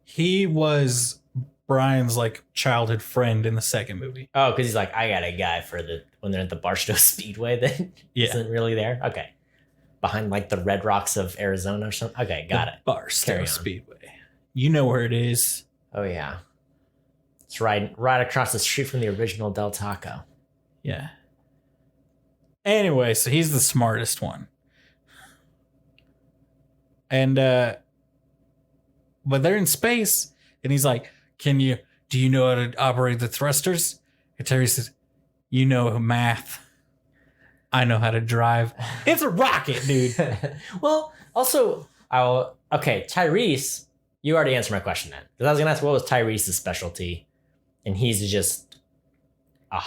He was Brian's like childhood friend in the second movie. Oh, because he's like, I got a guy for when they're at the Barstow Speedway that isn't really there. Okay. Behind like the Red Rocks of Arizona or something. Okay, got it. Barstow Speedway. You know where it is. Oh yeah. It's right across the street from the original Del Taco. Yeah. Anyway, so he's the smartest one. And but they're in space, and he's like, do you know how to operate the thrusters? And Terry says, you know math. I know how to drive. It's a rocket, dude. Well, also, Tyrese, you already answered my question then. Because I was going to ask, what was Tyrese's specialty? And he's just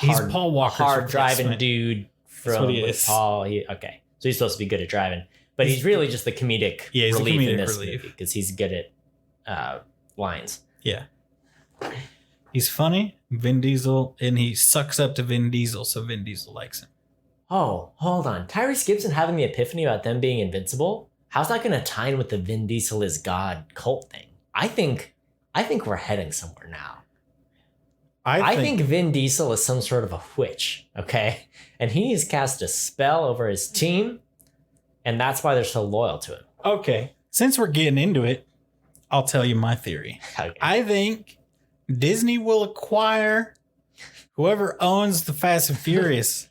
he's Paul Walker's hard driving dude with Paul. Okay. So he's supposed to be good at driving. But he's really just the comedic relief in this movie because he's good at lines. Yeah. He's funny, Vin Diesel, and he sucks up to Vin Diesel, so Vin Diesel likes him. Oh, hold on. Tyrese Gibson having the epiphany about them being invincible? How's that going to tie in with the Vin Diesel is God cult thing? I think we're heading somewhere now. I think Vin Diesel is some sort of a witch, okay? And he's cast a spell over his team, and that's why they're so loyal to him. Okay. Since we're getting into it, I'll tell you my theory. Okay. I think Disney will acquire whoever owns the Fast and Furious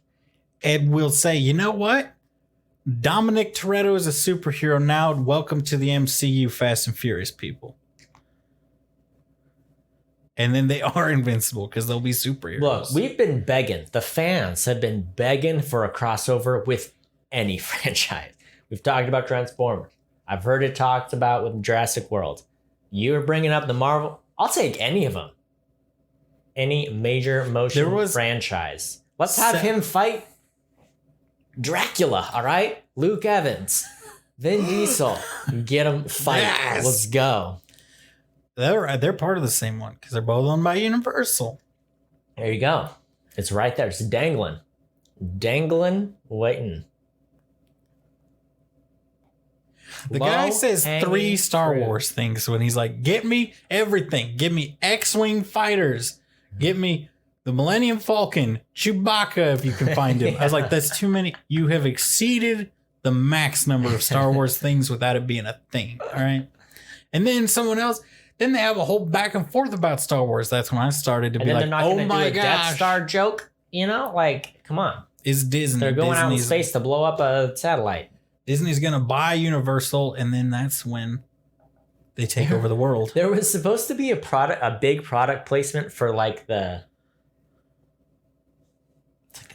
and will say, you know what? Dominic Toretto is a superhero now. Welcome to the MCU Fast and Furious people. And then they are invincible because they'll be superheroes. Look, we've been begging. The fans have been begging for a crossover with any franchise. We've talked about Transformers. I've heard it talked about with Jurassic World. You're bringing up the Marvel. I'll take any of them. Any major motion franchise. Let's have him fight Dracula, all right? Luke Evans, Vin Diesel. Get him fight. Yes. Let's go. They're part of the same one because they're both owned by Universal. There you go. It's right there. It's dangling. Waiting. The guy says 3 Star Wars things when he's like, get me everything. Give me X-Wing fighters. Give me the Millennium Falcon, Chewbacca if you can find him. Yeah. I was like, that's too many. You have exceeded the max number of Star Wars things without it being a thing. All right. And then someone else, Then they have a whole back and forth about Star Wars. That's when I started to be like, oh my gosh. Death Star joke, like, come on. Is Disney. They're going out in space to blow up a satellite. Disney's going to buy Universal, and then that's when they take over the world. There was supposed to be a big product placement for like the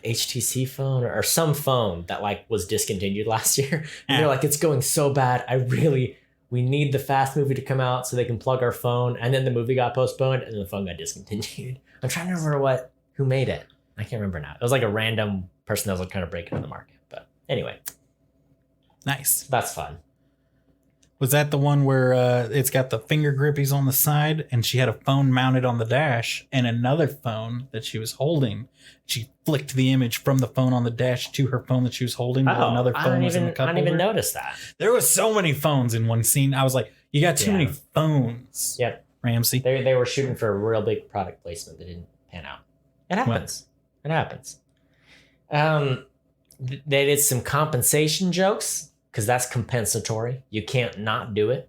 HTC phone or some phone that like was discontinued last year. And they're like, it's going so bad. We need the Fast movie to come out so they can plug our phone. And then the movie got postponed and the phone got discontinued. I'm trying to remember who made it. I can't remember now. It was like a random person that was like kind of breaking in the market. But anyway. Nice. That's fun. Was that the one where it's got the finger grippies on the side and she had a phone mounted on the dash and another phone that she was holding? She flicked the image from the phone on the dash to her phone that she was holding. Another phone was in the cup holder. I didn't even notice that. There was so many phones in one scene. I was like, you got too many phones. Yep. Ramsey. They were shooting for a real big product placement that didn't pan out. It happens. It happens. They did some compensation jokes. Because that's compensatory. You can't not do it.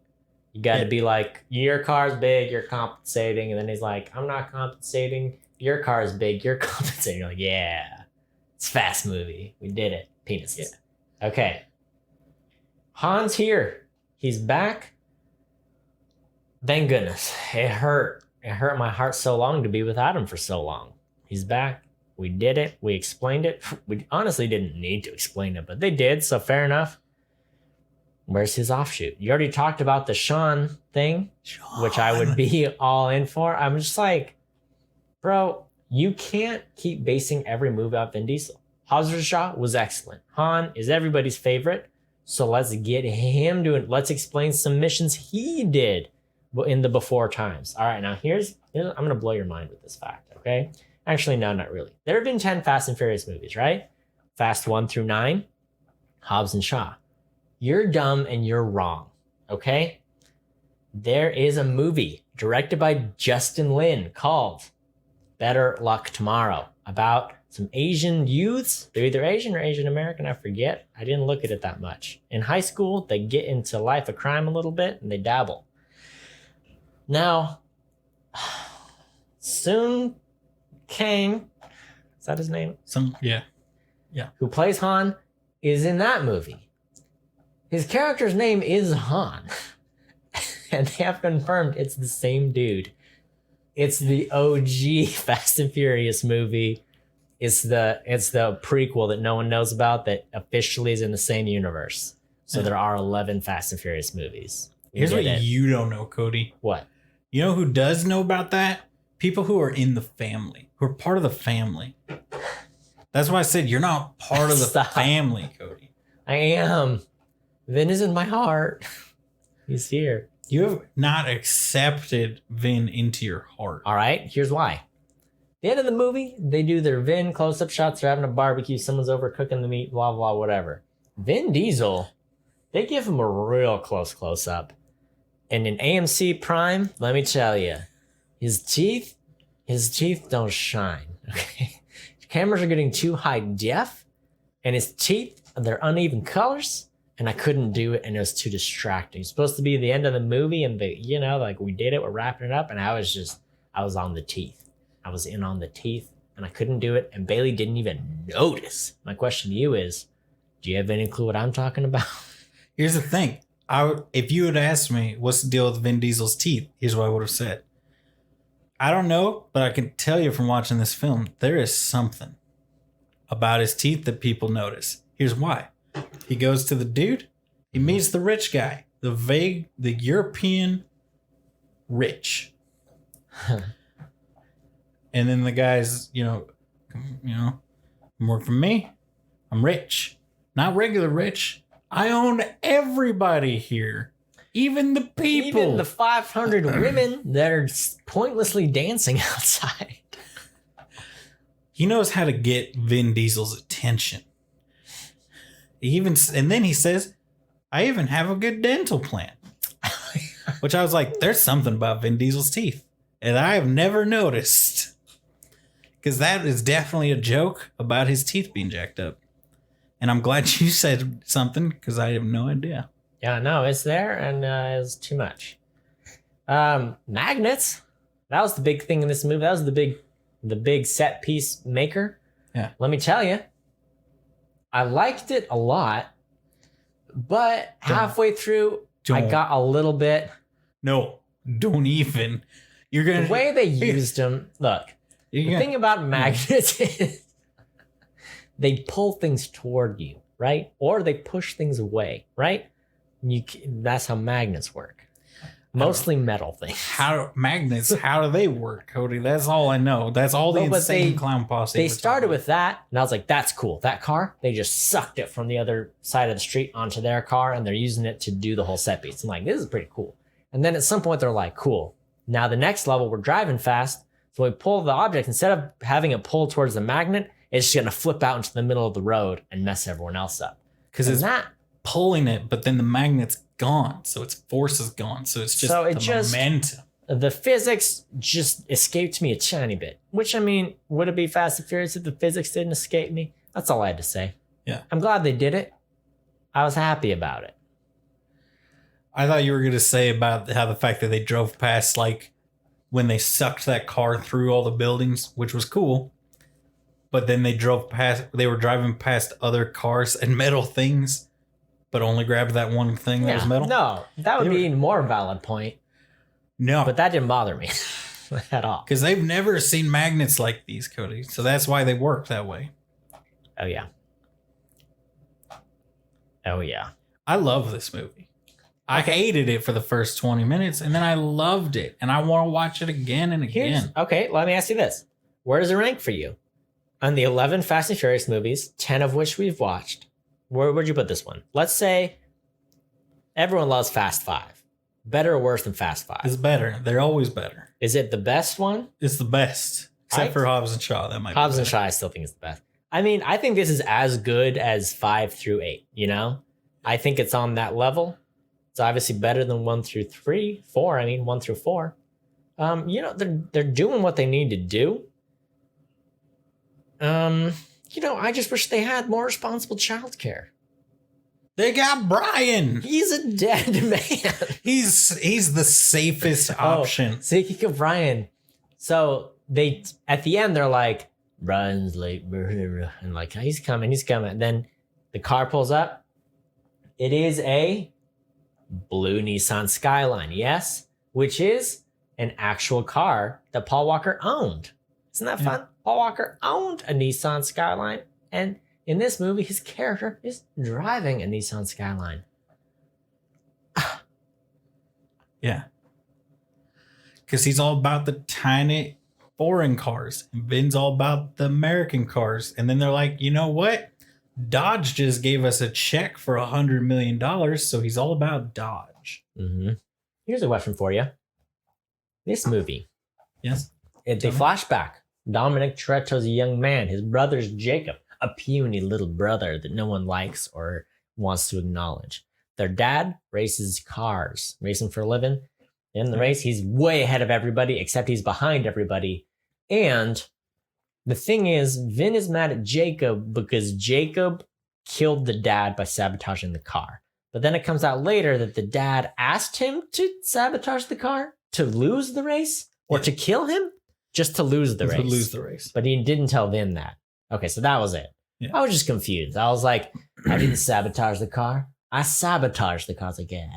You got to be like, your car's big, you're compensating. And then he's like, I'm not compensating. Your car's big, you're compensating. You're like, yeah, it's Fast movie. We did it. Penises. Yeah. Okay. Han's here. He's back. Thank goodness. It hurt. It hurt my heart so long to be without him for so long. He's back. We did it. We explained it. We honestly didn't need to explain it, but they did. So fair enough. Where's his offshoot? You already talked about the Sean thing, which I would be all in for. I'm just like, bro, you can't keep basing every move off Vin Diesel. Hobbs vs. Shaw was excellent. Han is everybody's favorite. So let's get him doing, let's explain some missions he did in the before times. All right, now here's I'm going to blow your mind with this fact, okay? Actually, no, not really. There have been 10 Fast and Furious movies, right? Fast 1 through 9, Hobbs and Shaw. You're dumb and you're wrong, okay? There is a movie directed by Justin Lin called Better Luck Tomorrow about some Asian youths. They're either Asian or Asian American, I forget. I didn't look at it that much. In high school, they get into life of crime a little bit and they dabble. Now, Soon Kang, is that his name? Yeah. Who plays Han, is in that movie. His character's name is Han. And they have confirmed it's the same dude. It's the OG Fast and Furious movie. It's the prequel that no one knows about that officially is in the same universe. So there are 11 Fast and Furious movies. Here's what you don't know, Cody. What? You know who does know about that? People who are in the family, who are part of the family. That's why I said you're not part of the family, Cody. I am. Vin is in my heart. He's here. You have not accepted Vin into your heart. All right, here's why. At the end of the movie, they do their Vin close-up shots. They're having a barbecue. Someone's over cooking the meat, blah, blah, whatever. Vin Diesel, they give him a real close-up. And in AMC Prime, let me tell you, his teeth don't shine. Okay, cameras are getting too high def, and his teeth, they're uneven colors. And I couldn't do it, and it was too distracting. It's supposed to be the end of the movie, and like we did it, we're wrapping it up, and I was on the teeth. I was in on the teeth, and I couldn't do it, and Bailey didn't even notice. My question to you is, do you have any clue what I'm talking about? Here's the thing. If you had asked me what's the deal with Vin Diesel's teeth, here's what I would have said. I don't know, but I can tell you from watching this film, there is something about his teeth that people notice. Here's why. He goes to the dude. He meets the rich guy, the European rich. And then the guy's, work for me. I'm rich, not regular rich. I own everybody here, even the people, even the 500 women that are pointlessly dancing outside. He knows how to get Vin Diesel's attention. And then he says, I even have a good dental plan. Which I was like, there's something about Vin Diesel's teeth. And I have never noticed. Because that is definitely a joke about his teeth being jacked up. And I'm glad you said something because I have no idea. Yeah, no, it's there and it's too much. Magnets. That was the big thing in this movie. That was the big set piece maker. Yeah. Let me tell you, I liked it a lot, but halfway through, I got a little bit. No, don't even. You're gonna the way they used them. Look, the thing about magnets is they pull things toward you, right? Or they push things away, right? That's how magnets work. Mostly metal things. How do they work, Cody? That's all I know. That's all the insane clown posse. They started with that, and I was like, that's cool. That car, they just sucked it from the other side of the street onto their car, and they're using it to do the whole set piece. I'm like, this is pretty cool. And then at some point, they're like, cool. Now the next level, we're driving fast, so we pull the object. Instead of having it pull towards the magnet, it's just going to flip out into the middle of the road and mess everyone else up. Because it's not pulling it, but then the magnet's gone, so its force is gone, so it's just momentum. The physics just escaped me a tiny bit, which, I mean, would it be Fast and Furious if the physics didn't escape me? That's all I had to say. Yeah, I'm glad they did it. I was happy about it. I thought you were going to say about how the fact that they drove past, like, when they sucked that car through all the buildings, which was cool, but then they were driving past other cars and metal things, but only grabbed that one thing that was metal? No, that would be a more valid point. No. But that didn't bother me at all. Because they've never seen magnets like these, Cody. So that's why they work that way. Oh, yeah. Oh, yeah. I love this movie. I hated it for the first 20 minutes, and then I loved it. And I want to watch it again and again. Okay, let me ask you this. Where does it rank for you? On the 11 Fast and Furious movies, 10 of which we've watched, where'd you put this one? Let's say everyone loves Fast 5. Better or worse than Fast 5? It's better. They're always better. Is it the best one? It's the best. Except for Hobbs and Shaw. That might Hobbs and Shaw, I still think is the best. I mean, I think this is as good as 5 through 8, you know? I think it's on that level. It's obviously better than 1 through 3, 4. I mean, 1 through 4. You know, they're doing what they need to do. You know, I just wish they had more responsible childcare. They got Brian. He's a dead man. He's the safest option. Speaking of Brian, so they at the end they're like, Brian's late, and like he's coming. Then the car pulls up. It is a blue Nissan Skyline, yes, which is an actual car that Paul Walker owned. Isn't that fun? Paul Walker owned a Nissan Skyline, and in this movie, his character is driving a Nissan Skyline. Yeah. Because he's all about the tiny foreign cars, and Vin's all about the American cars. And then they're like, you know what? Dodge just gave us a check for $100 million, so he's all about Dodge. Mm-hmm. Here's a question for you. This movie. Yes. They flashback. Dominic Toretto's a young man. His brother's Jacob, a puny little brother that no one likes or wants to acknowledge. Their dad races cars, racing for a living. In the race, he's way ahead of everybody, except he's behind everybody. And the thing is, Vin is mad at Jacob because Jacob killed the dad by sabotaging the car. But then it comes out later that the dad asked him to sabotage the car to lose the race or to kill him just to lose the race. To lose the race. But he didn't tell Vin that. Okay, so that was it. Yeah. I was just confused. I was like, I didn't sabotage the car. I sabotaged the car. I was like, yeah,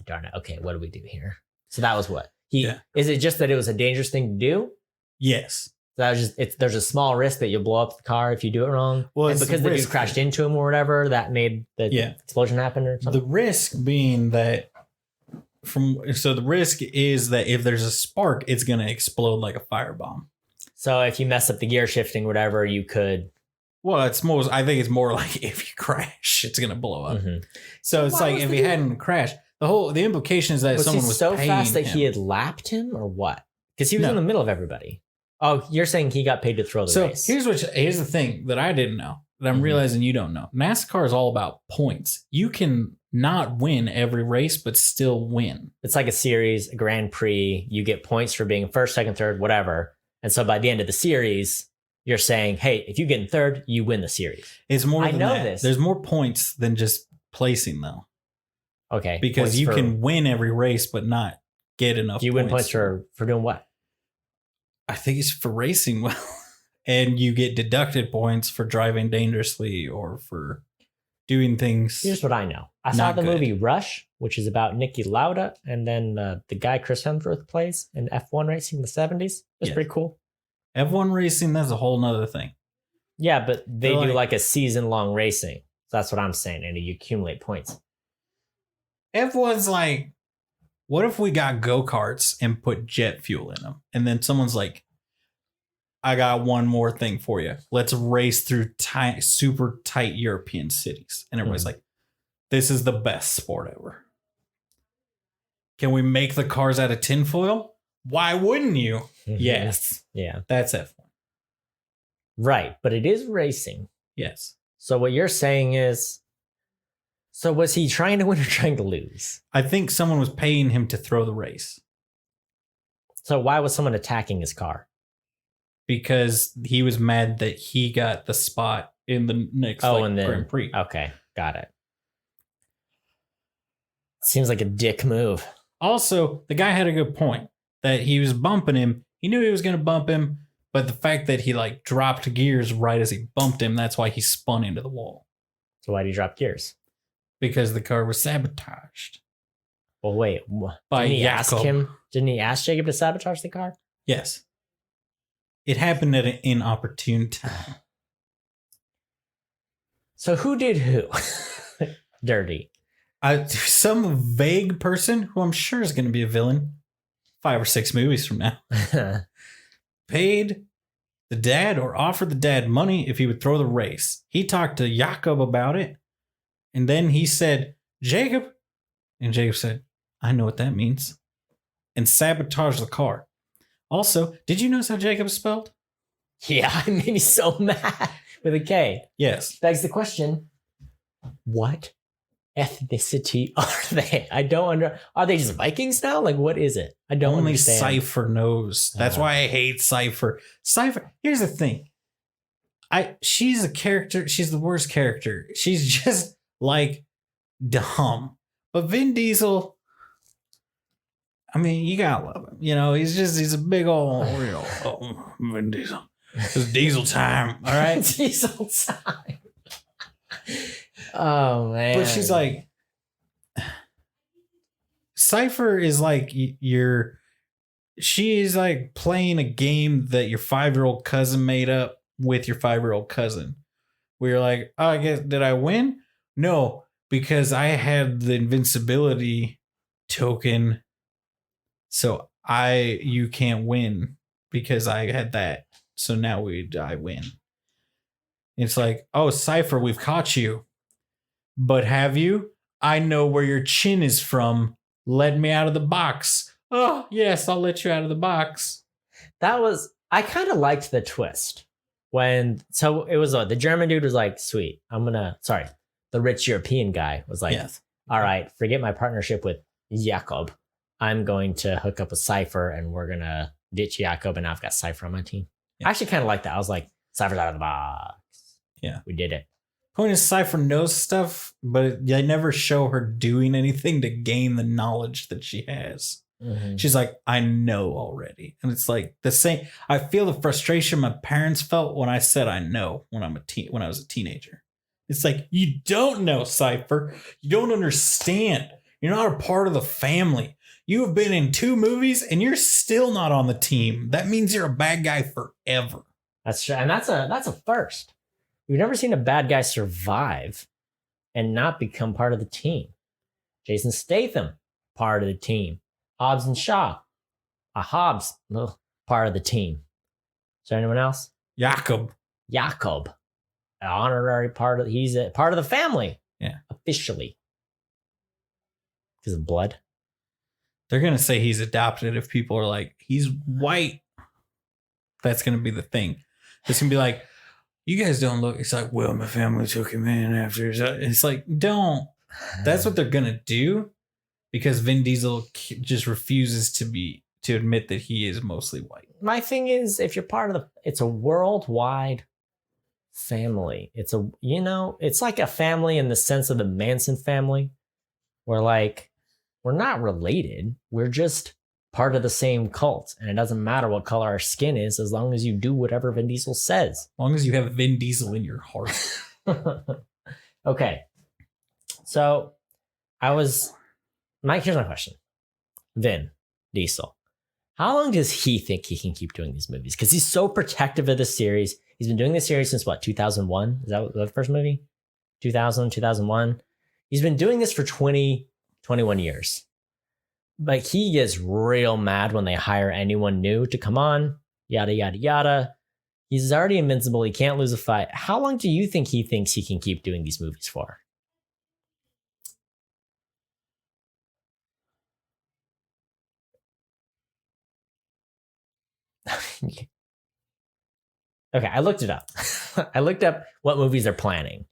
darn it. Okay, what do we do here? So that was what? Is it just that it was a dangerous thing to do? Yes. That was just there's a small risk that you'll blow up the car if you do it wrong. Well, and because the dude crashed into him or whatever, that made the explosion happen or something. The risk being that the risk is that if there's a spark, it's gonna explode like a firebomb. So if you mess up the gear shifting, whatever, you could. Well, I think it's more like if you crash, it's gonna blow up. Mm-hmm. So it's like if he hadn't crashed, the implication is that someone was so fast that he had lapped him or what? Because he was in the middle of everybody. Oh, you're saying he got paid to throw the race. Here's the thing that I didn't know that I'm realizing you don't know. NASCAR is all about points. You can not win every race, but still win. It's like a series, a Grand Prix. You get points for being first, second, third, whatever. And so by the end of the series, you're saying, hey, if you get in third, you win the series. It's more than that. I know this. There's more points than just placing, though. Okay. Because you can win every race, but not get enough. Do you win points for doing what? I think it's for racing well. And you get deducted points for driving dangerously or for doing things. Here's what I know. I saw the movie Rush, which is about Niki Lauda, and then the guy Chris Hemsworth plays in F1 racing in the 70s. It's pretty cool. F1 racing, that's a whole nother thing. Yeah, but they do like a season-long racing. So that's what I'm saying, and you accumulate points. F1's like, what if we got go-karts and put jet fuel in them? And then someone's like, I got one more thing for you. Let's race through super tight European cities. And everybody's like, this is the best sport ever. Can we make the cars out of tinfoil? Why wouldn't you? Mm-hmm. Yes. Yeah. That's F1. Right. But it is racing. Yes. So what you're saying is, so was he trying to win or trying to lose? I think someone was paying him to throw the race. So why was someone attacking his car? Because he was mad that he got the spot in the next Grand Prix. Okay, got it. Seems like a dick move. Also, the guy had a good point that he was bumping him. He knew he was going to bump him, but the fact that he like dropped gears right as he bumped him, that's why he spun into the wall. So why did he drop gears? Because the car was sabotaged. Well, wait. By didn't he Jacob. ask him? Didn't he ask Jacob to sabotage the car? Yes. It happened at an inopportune time. So who did who? Dirty. Some vague person who I'm sure is going to be a villain 5 or 6 movies from now paid the dad or offered the dad money if he would throw the race. He talked to Jacob about it. And then he said, Jacob. And Jacob said, I know what that means. And sabotaged the car. Also, did you notice how Jacob spelled? Yeah, it made me so mad with a K. Yes. Begs the question, what ethnicity are they? I don't are they just Vikings now? Like, what is it? I don't understand. Only Cypher knows. That's why I hate Cypher. Cypher, here's the thing. She's a character. She's the worst character. She's just like dumb. But Vin Diesel, I mean, you gotta love him. You know, he's a big old Vin Diesel. It's Diesel time. All right. Diesel time. Oh man. But she's like, Cypher is like she's like playing a game that your 5-year-old cousin made up with your 5-year-old cousin. Where you're like, oh, I guess, did I win? No, because I had the invincibility token. So you can't win because I had that. So now I win. It's like, oh, Cypher, we've caught you. But have you? I know where your chin is from. Let me out of the box. Oh, yes, I'll let you out of the box. I kind of liked the twist. So it was the German dude was like, sweet, the rich European guy was like, yes. All right, forget my partnership with Jacob. I'm going to hook up with Cypher and we're going to ditch Jacob and I've got Cypher on my team. Yeah. I actually kind of like that. I was like, Cypher's out of the box. Yeah. We did it. Point is, Cypher knows stuff, but they never show her doing anything to gain the knowledge that she has. Mm-hmm. She's like, I know already. And it's like the same. I feel the frustration my parents felt when I said I know when I was a teenager. It's like, you don't know, Cypher. You don't understand. You're not a part of the family. You have been in 2 movies and you're still not on the team. That means you're a bad guy forever. That's true. And that's a first. We've never seen a bad guy survive and not become part of the team. Jason Statham, part of the team. Hobbs and Shaw. Hobbs, part of the team. Is there anyone else? Jacob. An honorary he's a part of the family. Yeah. Officially. Because of blood. They're going to say he's adopted if people are like, he's white. That's going to be the thing. It's going to be like, you guys don't look. It's like, well, my family took him in after. It's like, don't. That's what they're going to do because Vin Diesel just refuses to admit that he is mostly white. My thing is, if you're part of it's a worldwide family. It's like a family in the sense of the Manson family where like, we're not related. We're just part of the same cult, and it doesn't matter what color our skin is as long as you do whatever Vin Diesel says. As long as you have Vin Diesel in your heart. Okay. So here's my question. Vin Diesel. How long does he think he can keep doing these movies? Because he's so protective of this series. He's been doing this series since what, 2001? Is that the first movie? 2000, 2001? He's been doing this for 21 years. But he gets real mad when they hire anyone new to come on, yada, yada, yada. He's already invincible. He can't lose a fight. How long do you think he thinks he can keep doing these movies for? Okay, I looked it up. I looked up what movies they're planning.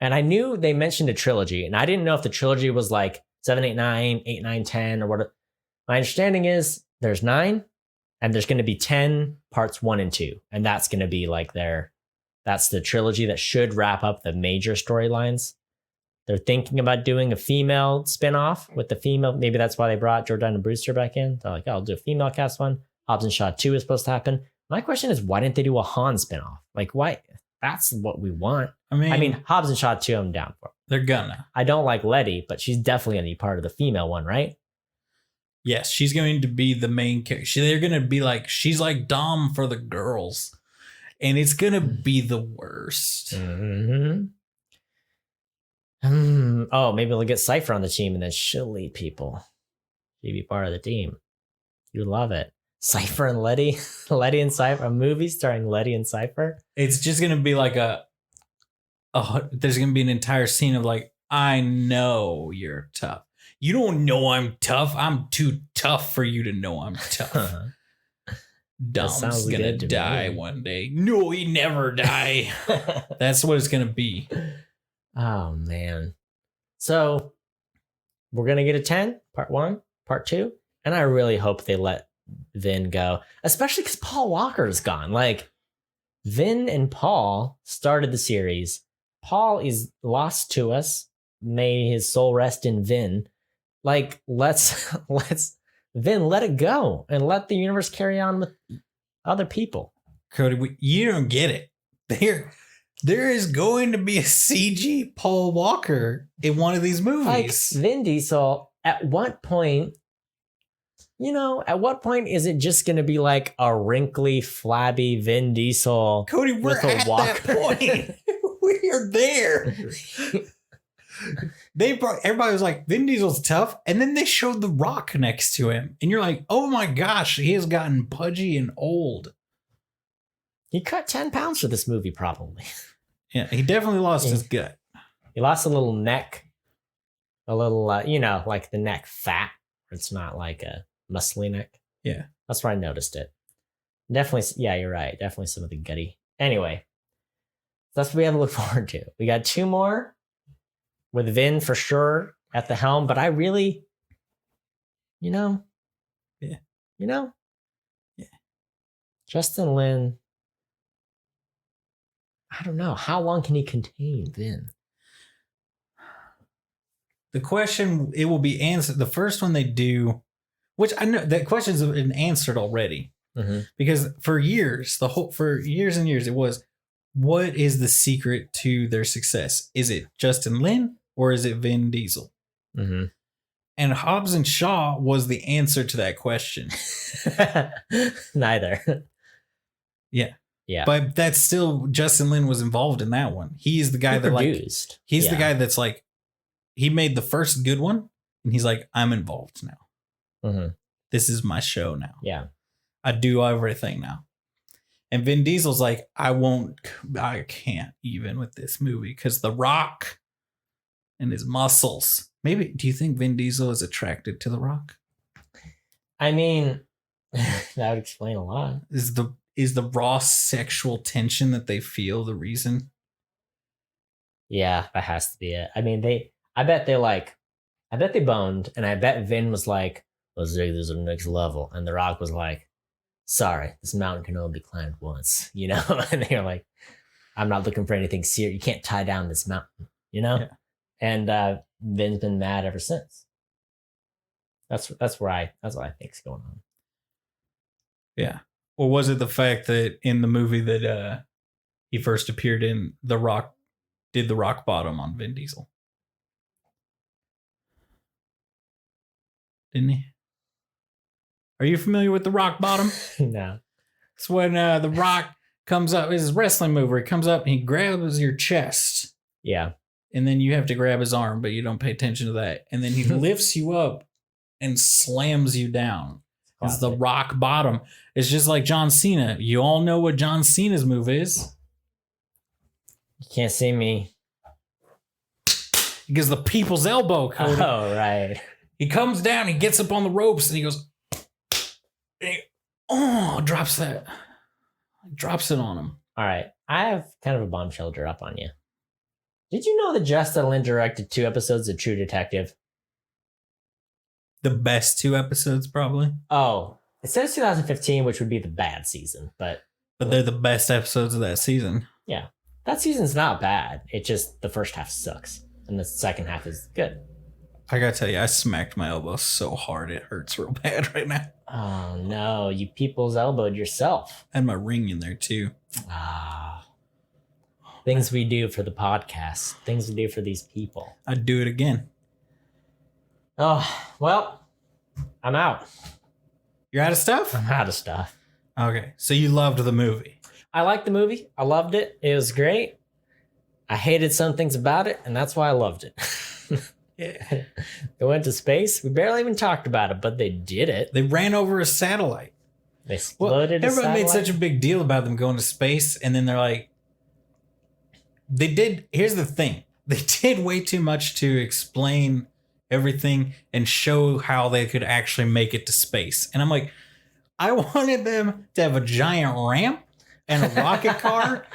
And I knew they mentioned a trilogy. And I didn't know if the trilogy was like 7, 8, 9, 8, 9, 10, or what. My understanding is there's 9, and there's going to be 10 parts 1 and 2. And that's going to be like that's the trilogy that should wrap up the major storylines. They're thinking about doing a female spinoff with the female. Maybe that's why they brought Jordana Brewster back in. They're like, oh, I'll do a female cast one. Hobbs and Shaw 2 is supposed to happen. My question is, why didn't they do a Han spinoff? Like, why? That's what we want. I mean, Hobbs and Shaw 2, I'm down for. They're gonna. I don't like Letty, but she's definitely going to be part of the female one, right? Yes, she's going to be the main character. They're going to be like, she's like Dom for the girls. And it's going to be the worst. Mm-hmm. Oh, maybe they'll get Cypher on the team and then she'll lead people. She'll be part of the team. You love it. Cypher and Letty. Letty and Cypher. A movie starring Letty and Cypher. It's just going to be like there's going to be an entire scene of like, I know you're tough. You don't know I'm tough. I'm too tough for you to know I'm tough. Dom's gonna die one day. No, he never die. That's what it's gonna be. Oh man. So we're gonna get a 10, part 1, part 2. And I really hope they let Vin go. Especially because Paul Walker is gone. Like, Vin and Paul started the series. Paul is lost to us. May his soul rest in Vin. Like, let's Vin, let it go and let the universe carry on with other people. Cody, you don't get it. There is going to be a CG Paul Walker in one of these movies. Like, Vin Diesel, at what point is it just going to be like a wrinkly, flabby Vin Diesel? Cody, we're with at that point. We are there. Everybody was like, Vin Diesel's tough, and then they showed The Rock next to him, and you're like, oh my gosh, he has gotten pudgy and old. He cut 10 pounds for this movie, probably. Yeah, he definitely lost his gut. He lost a little neck, a little, like the neck fat. It's not like a muscly neck. Yeah, that's where I noticed it. Definitely, yeah, you're right. Definitely some of the gutty. Anyway, that's what we have to look forward to. We got 2 more. With Vin for sure at the helm, but I really, Yeah. Justin Lin, I don't know. How long can he contain Vin? The question, it will be answered. The first one they do, which I know that question's been answered already. Mm-hmm. Because for years and years, it was, what is the secret to their success? Is it Justin Lin? Or is it Vin Diesel? Mm-hmm. And Hobbs and Shaw was the answer to that question. Neither. Yeah. Yeah. But that's still, Justin Lin was involved in that one. He's the guy that produced. He's the guy that's like, he made the first good one. And he's like, I'm involved now. Mm-hmm. This is my show now. Yeah. I do everything now. And Vin Diesel's like, I can't even with this movie because The Rock and his muscles. Maybe, do you think Vin Diesel is attracted to The Rock? I mean, that would explain a lot. Is the raw sexual tension that they feel the reason? Yeah, that has to be it. I mean, I bet they boned, and I bet Vin was like, let's take this to the next level. And The Rock was like, sorry, this mountain can only be climbed once, And they're like, I'm not looking for anything serious. You can't tie down this mountain, Yeah. And Vin's been mad ever since. That's what I think's going on. Yeah. Or was it the fact that in the movie that he first appeared in, The Rock did the rock bottom on Vin Diesel? Didn't he? Are you familiar with the rock bottom? No. It's when the Rock comes up. It's his wrestling move where he comes up and he grabs your chest. Yeah. And then you have to grab his arm, but you don't pay attention to that. And then he lifts you up and slams you down. It's the rock bottom. It's just like John Cena. You all know what John Cena's move is. You can't see me. He gives the people's elbow, Cody. Oh, right. He comes down, he gets up on the ropes, and he goes, and he, drops it on him. All right. I have kind of a bombshell drop on you. Did you know that Justin Lin directed 2 episodes of True Detective? The best 2 episodes, probably. Oh, it says 2015, which would be the bad season, but they're the best episodes of that season. Yeah. That season's not bad. It just, the first half sucks, and the second half is good. I gotta tell you, I smacked my elbow so hard it hurts real bad right now. Oh no, you people's elbowed yourself. And my ring in there too. Things we do for the podcast. Things we do for these people. I'd do it again. Oh, well, I'm out. You're out of stuff? I'm out of stuff. Okay, so you loved the movie. I liked the movie. I loved it. It was great. I hated some things about it, and that's why I loved it. Yeah. They went to space. We barely even talked about it, but they did it. They ran over a satellite. They exploded a satellite. Everyone made such a big deal about them going to space, and then they're like, here's the thing. They did way too much to explain everything and show how they could actually make it to space. And I'm like, I wanted them to have a giant ramp and a rocket car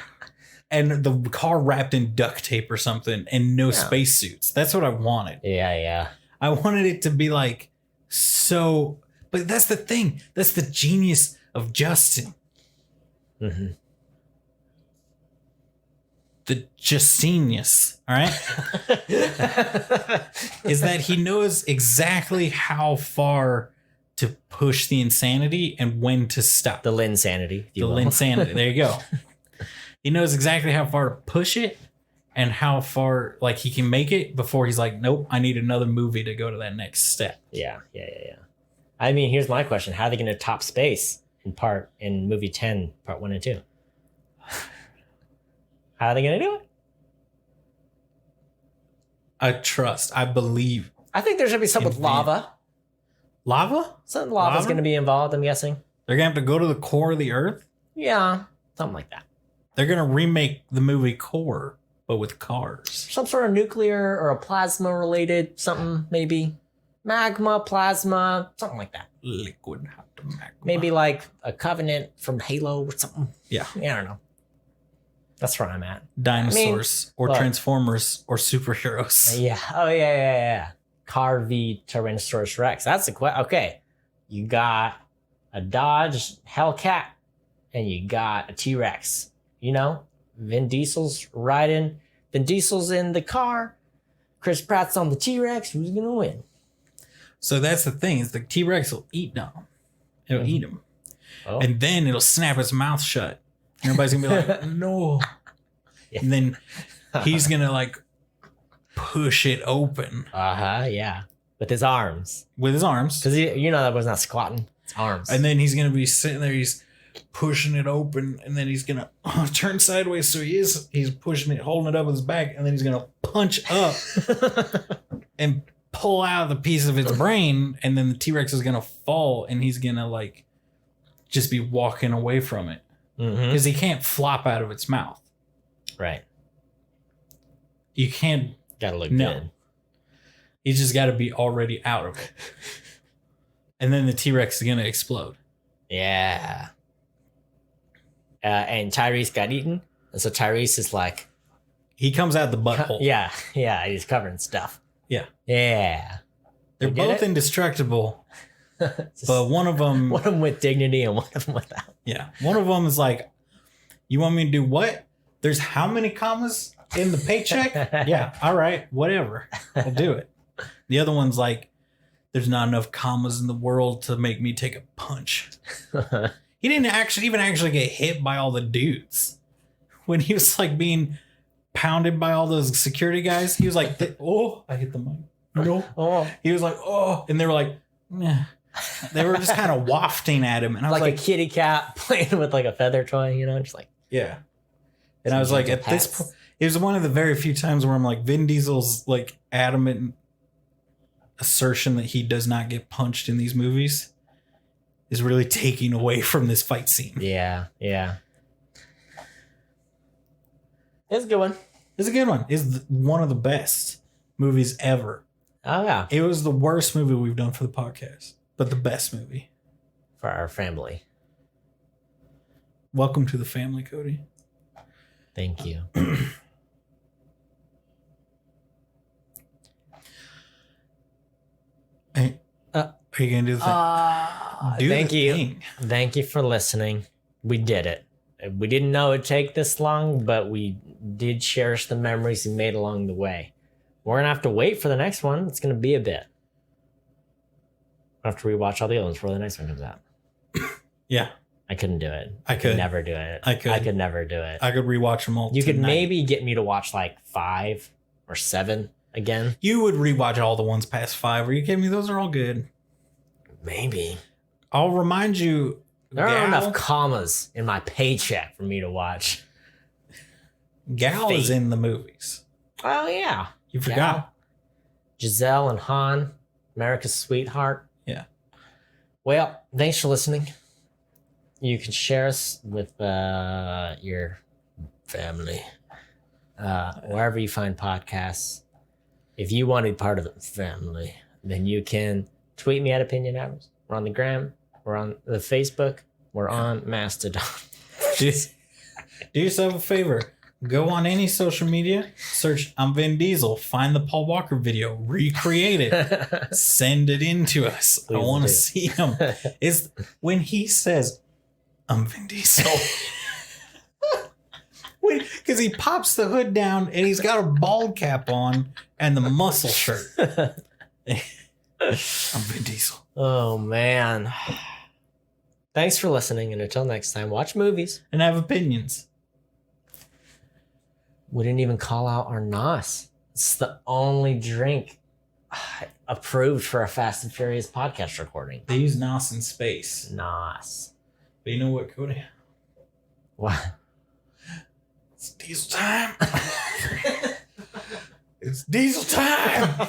and the car wrapped in duct tape or something and no spacesuits. That's what I wanted. Yeah. I wanted it to be like so, but that's the thing. That's the genius of Justin. Mm-hmm. The genius, all right, is that he knows exactly how far to push the insanity and when to stop. The Linsanity. The Linsanity. There you go. He knows exactly how far to push it and how far like he can make it before he's like, nope, I need another movie to go to that next step. Yeah. I mean, here's my question: how are they going to top space in movie 10, part 1 and 2? How are they going to do it? I believe. I think there's going to be something with lava. Lava? Some lava's going to be involved, I'm guessing. They're going to have to go to the core of the earth? Yeah, something like that. They're going to remake the movie Core, but with cars. Some sort of nuclear or a plasma related something, maybe. Magma, plasma, something like that. Liquid hot magma. Maybe like a Covenant from Halo or something. Yeah. I don't know. That's where I'm at. Dinosaurs or Transformers or superheroes. Yeah. Oh, yeah. Car v Tyrannosaurus Rex. That's the question. Okay. You got a Dodge Hellcat and you got a T-Rex. You know, Vin Diesel's riding. Vin Diesel's in the car. Chris Pratt's on the T-Rex. Who's going to win? So that's the thing. Is the T-Rex will eat them. It'll eat him. Oh. And then it'll snap its mouth shut. And everybody's going to be like, no. Yeah. And then he's going to like push it open. Yeah. With his arms. Because that was not squatting. It's arms. And then he's going to be sitting there. He's pushing it open. And then he's going to turn sideways. So he's pushing it, holding it up with his back. And then he's going to punch up and pull out the piece of its brain. And then the T-Rex is going to fall. And he's going to like just be walking away from it. Because he can't flop out of its mouth. Right. You can't. Gotta look good. He's just got to be already out of it. And then the T-Rex is going to explode. Yeah. And Tyrese got eaten. And so Tyrese is like. He comes out the butthole. Yeah. He's covering stuff. Yeah. They They're both indestructible. But one of them with dignity and one of them without. Yeah. One of them is like, you want me to do what? There's how many commas in the paycheck? Yeah. All right. Whatever. I'll do it. The other one's like, there's not enough commas in the world to make me take a punch. He didn't actually get hit by all the dudes. When he was like being pounded by all those security guys, he was like, oh, I hit the mic. No. Oh. He was like, oh. And they were like, yeah. They were just kind of wafting at him. And I was like a kitty cat playing with like a feather toy, you know, just like. Yeah. And I was like, at this point, it was one of the very few times where I'm like, Vin Diesel's like adamant assertion that he does not get punched in these movies is really taking away from this fight scene. Yeah. It's a good one. It's a good one. It's one of the best movies ever. Oh, yeah. It was the worst movie we've done for the podcast, but the best movie. For our family. Welcome to the family, Cody. Thank you. Hey, are you going to do the thing? Thank you. Thank you for listening. We did it. We didn't know it'd take this long, but we did cherish the memories we made along the way. We're going to have to wait for the next one. It's going to be a bit. I'll have to rewatch all the other ones before the next one comes out. Yeah. I couldn't do it. I could never do it. I could never do it. I could rewatch them all. You could maybe get me to watch like 5 or 7 again. You would rewatch all the ones past 5. Are you kidding me? Those are all good. Maybe. I'll remind you. There aren't enough commas in my paycheck for me to watch. Gal is in the movies. Oh, yeah. You forgot. Gal, Giselle and Han, America's Sweetheart. Yeah. Well, thanks for listening. You can share us with your family, wherever you find podcasts. If you want to be part of the family, then you can tweet me at Opinion Hours. We're on the gram. We're on the Facebook. We're on Mastodon. Do yourself a favor. Go on any social media, search I'm Vin Diesel, find the Paul Walker video, recreate it, send it in to us. Please I want to see him. It's when he says, I'm Vin Diesel. Because he pops the hood down and he's got a bald cap on and the muscle shirt. I'm Vin Diesel. Oh, man. Thanks for listening. And until next time, watch movies. And have opinions. We didn't even call out our NOS. It's the only drink approved for a Fast and Furious podcast recording. They use NOS in space. NOS. But you know what, Cody? What? It's diesel time. It's diesel time.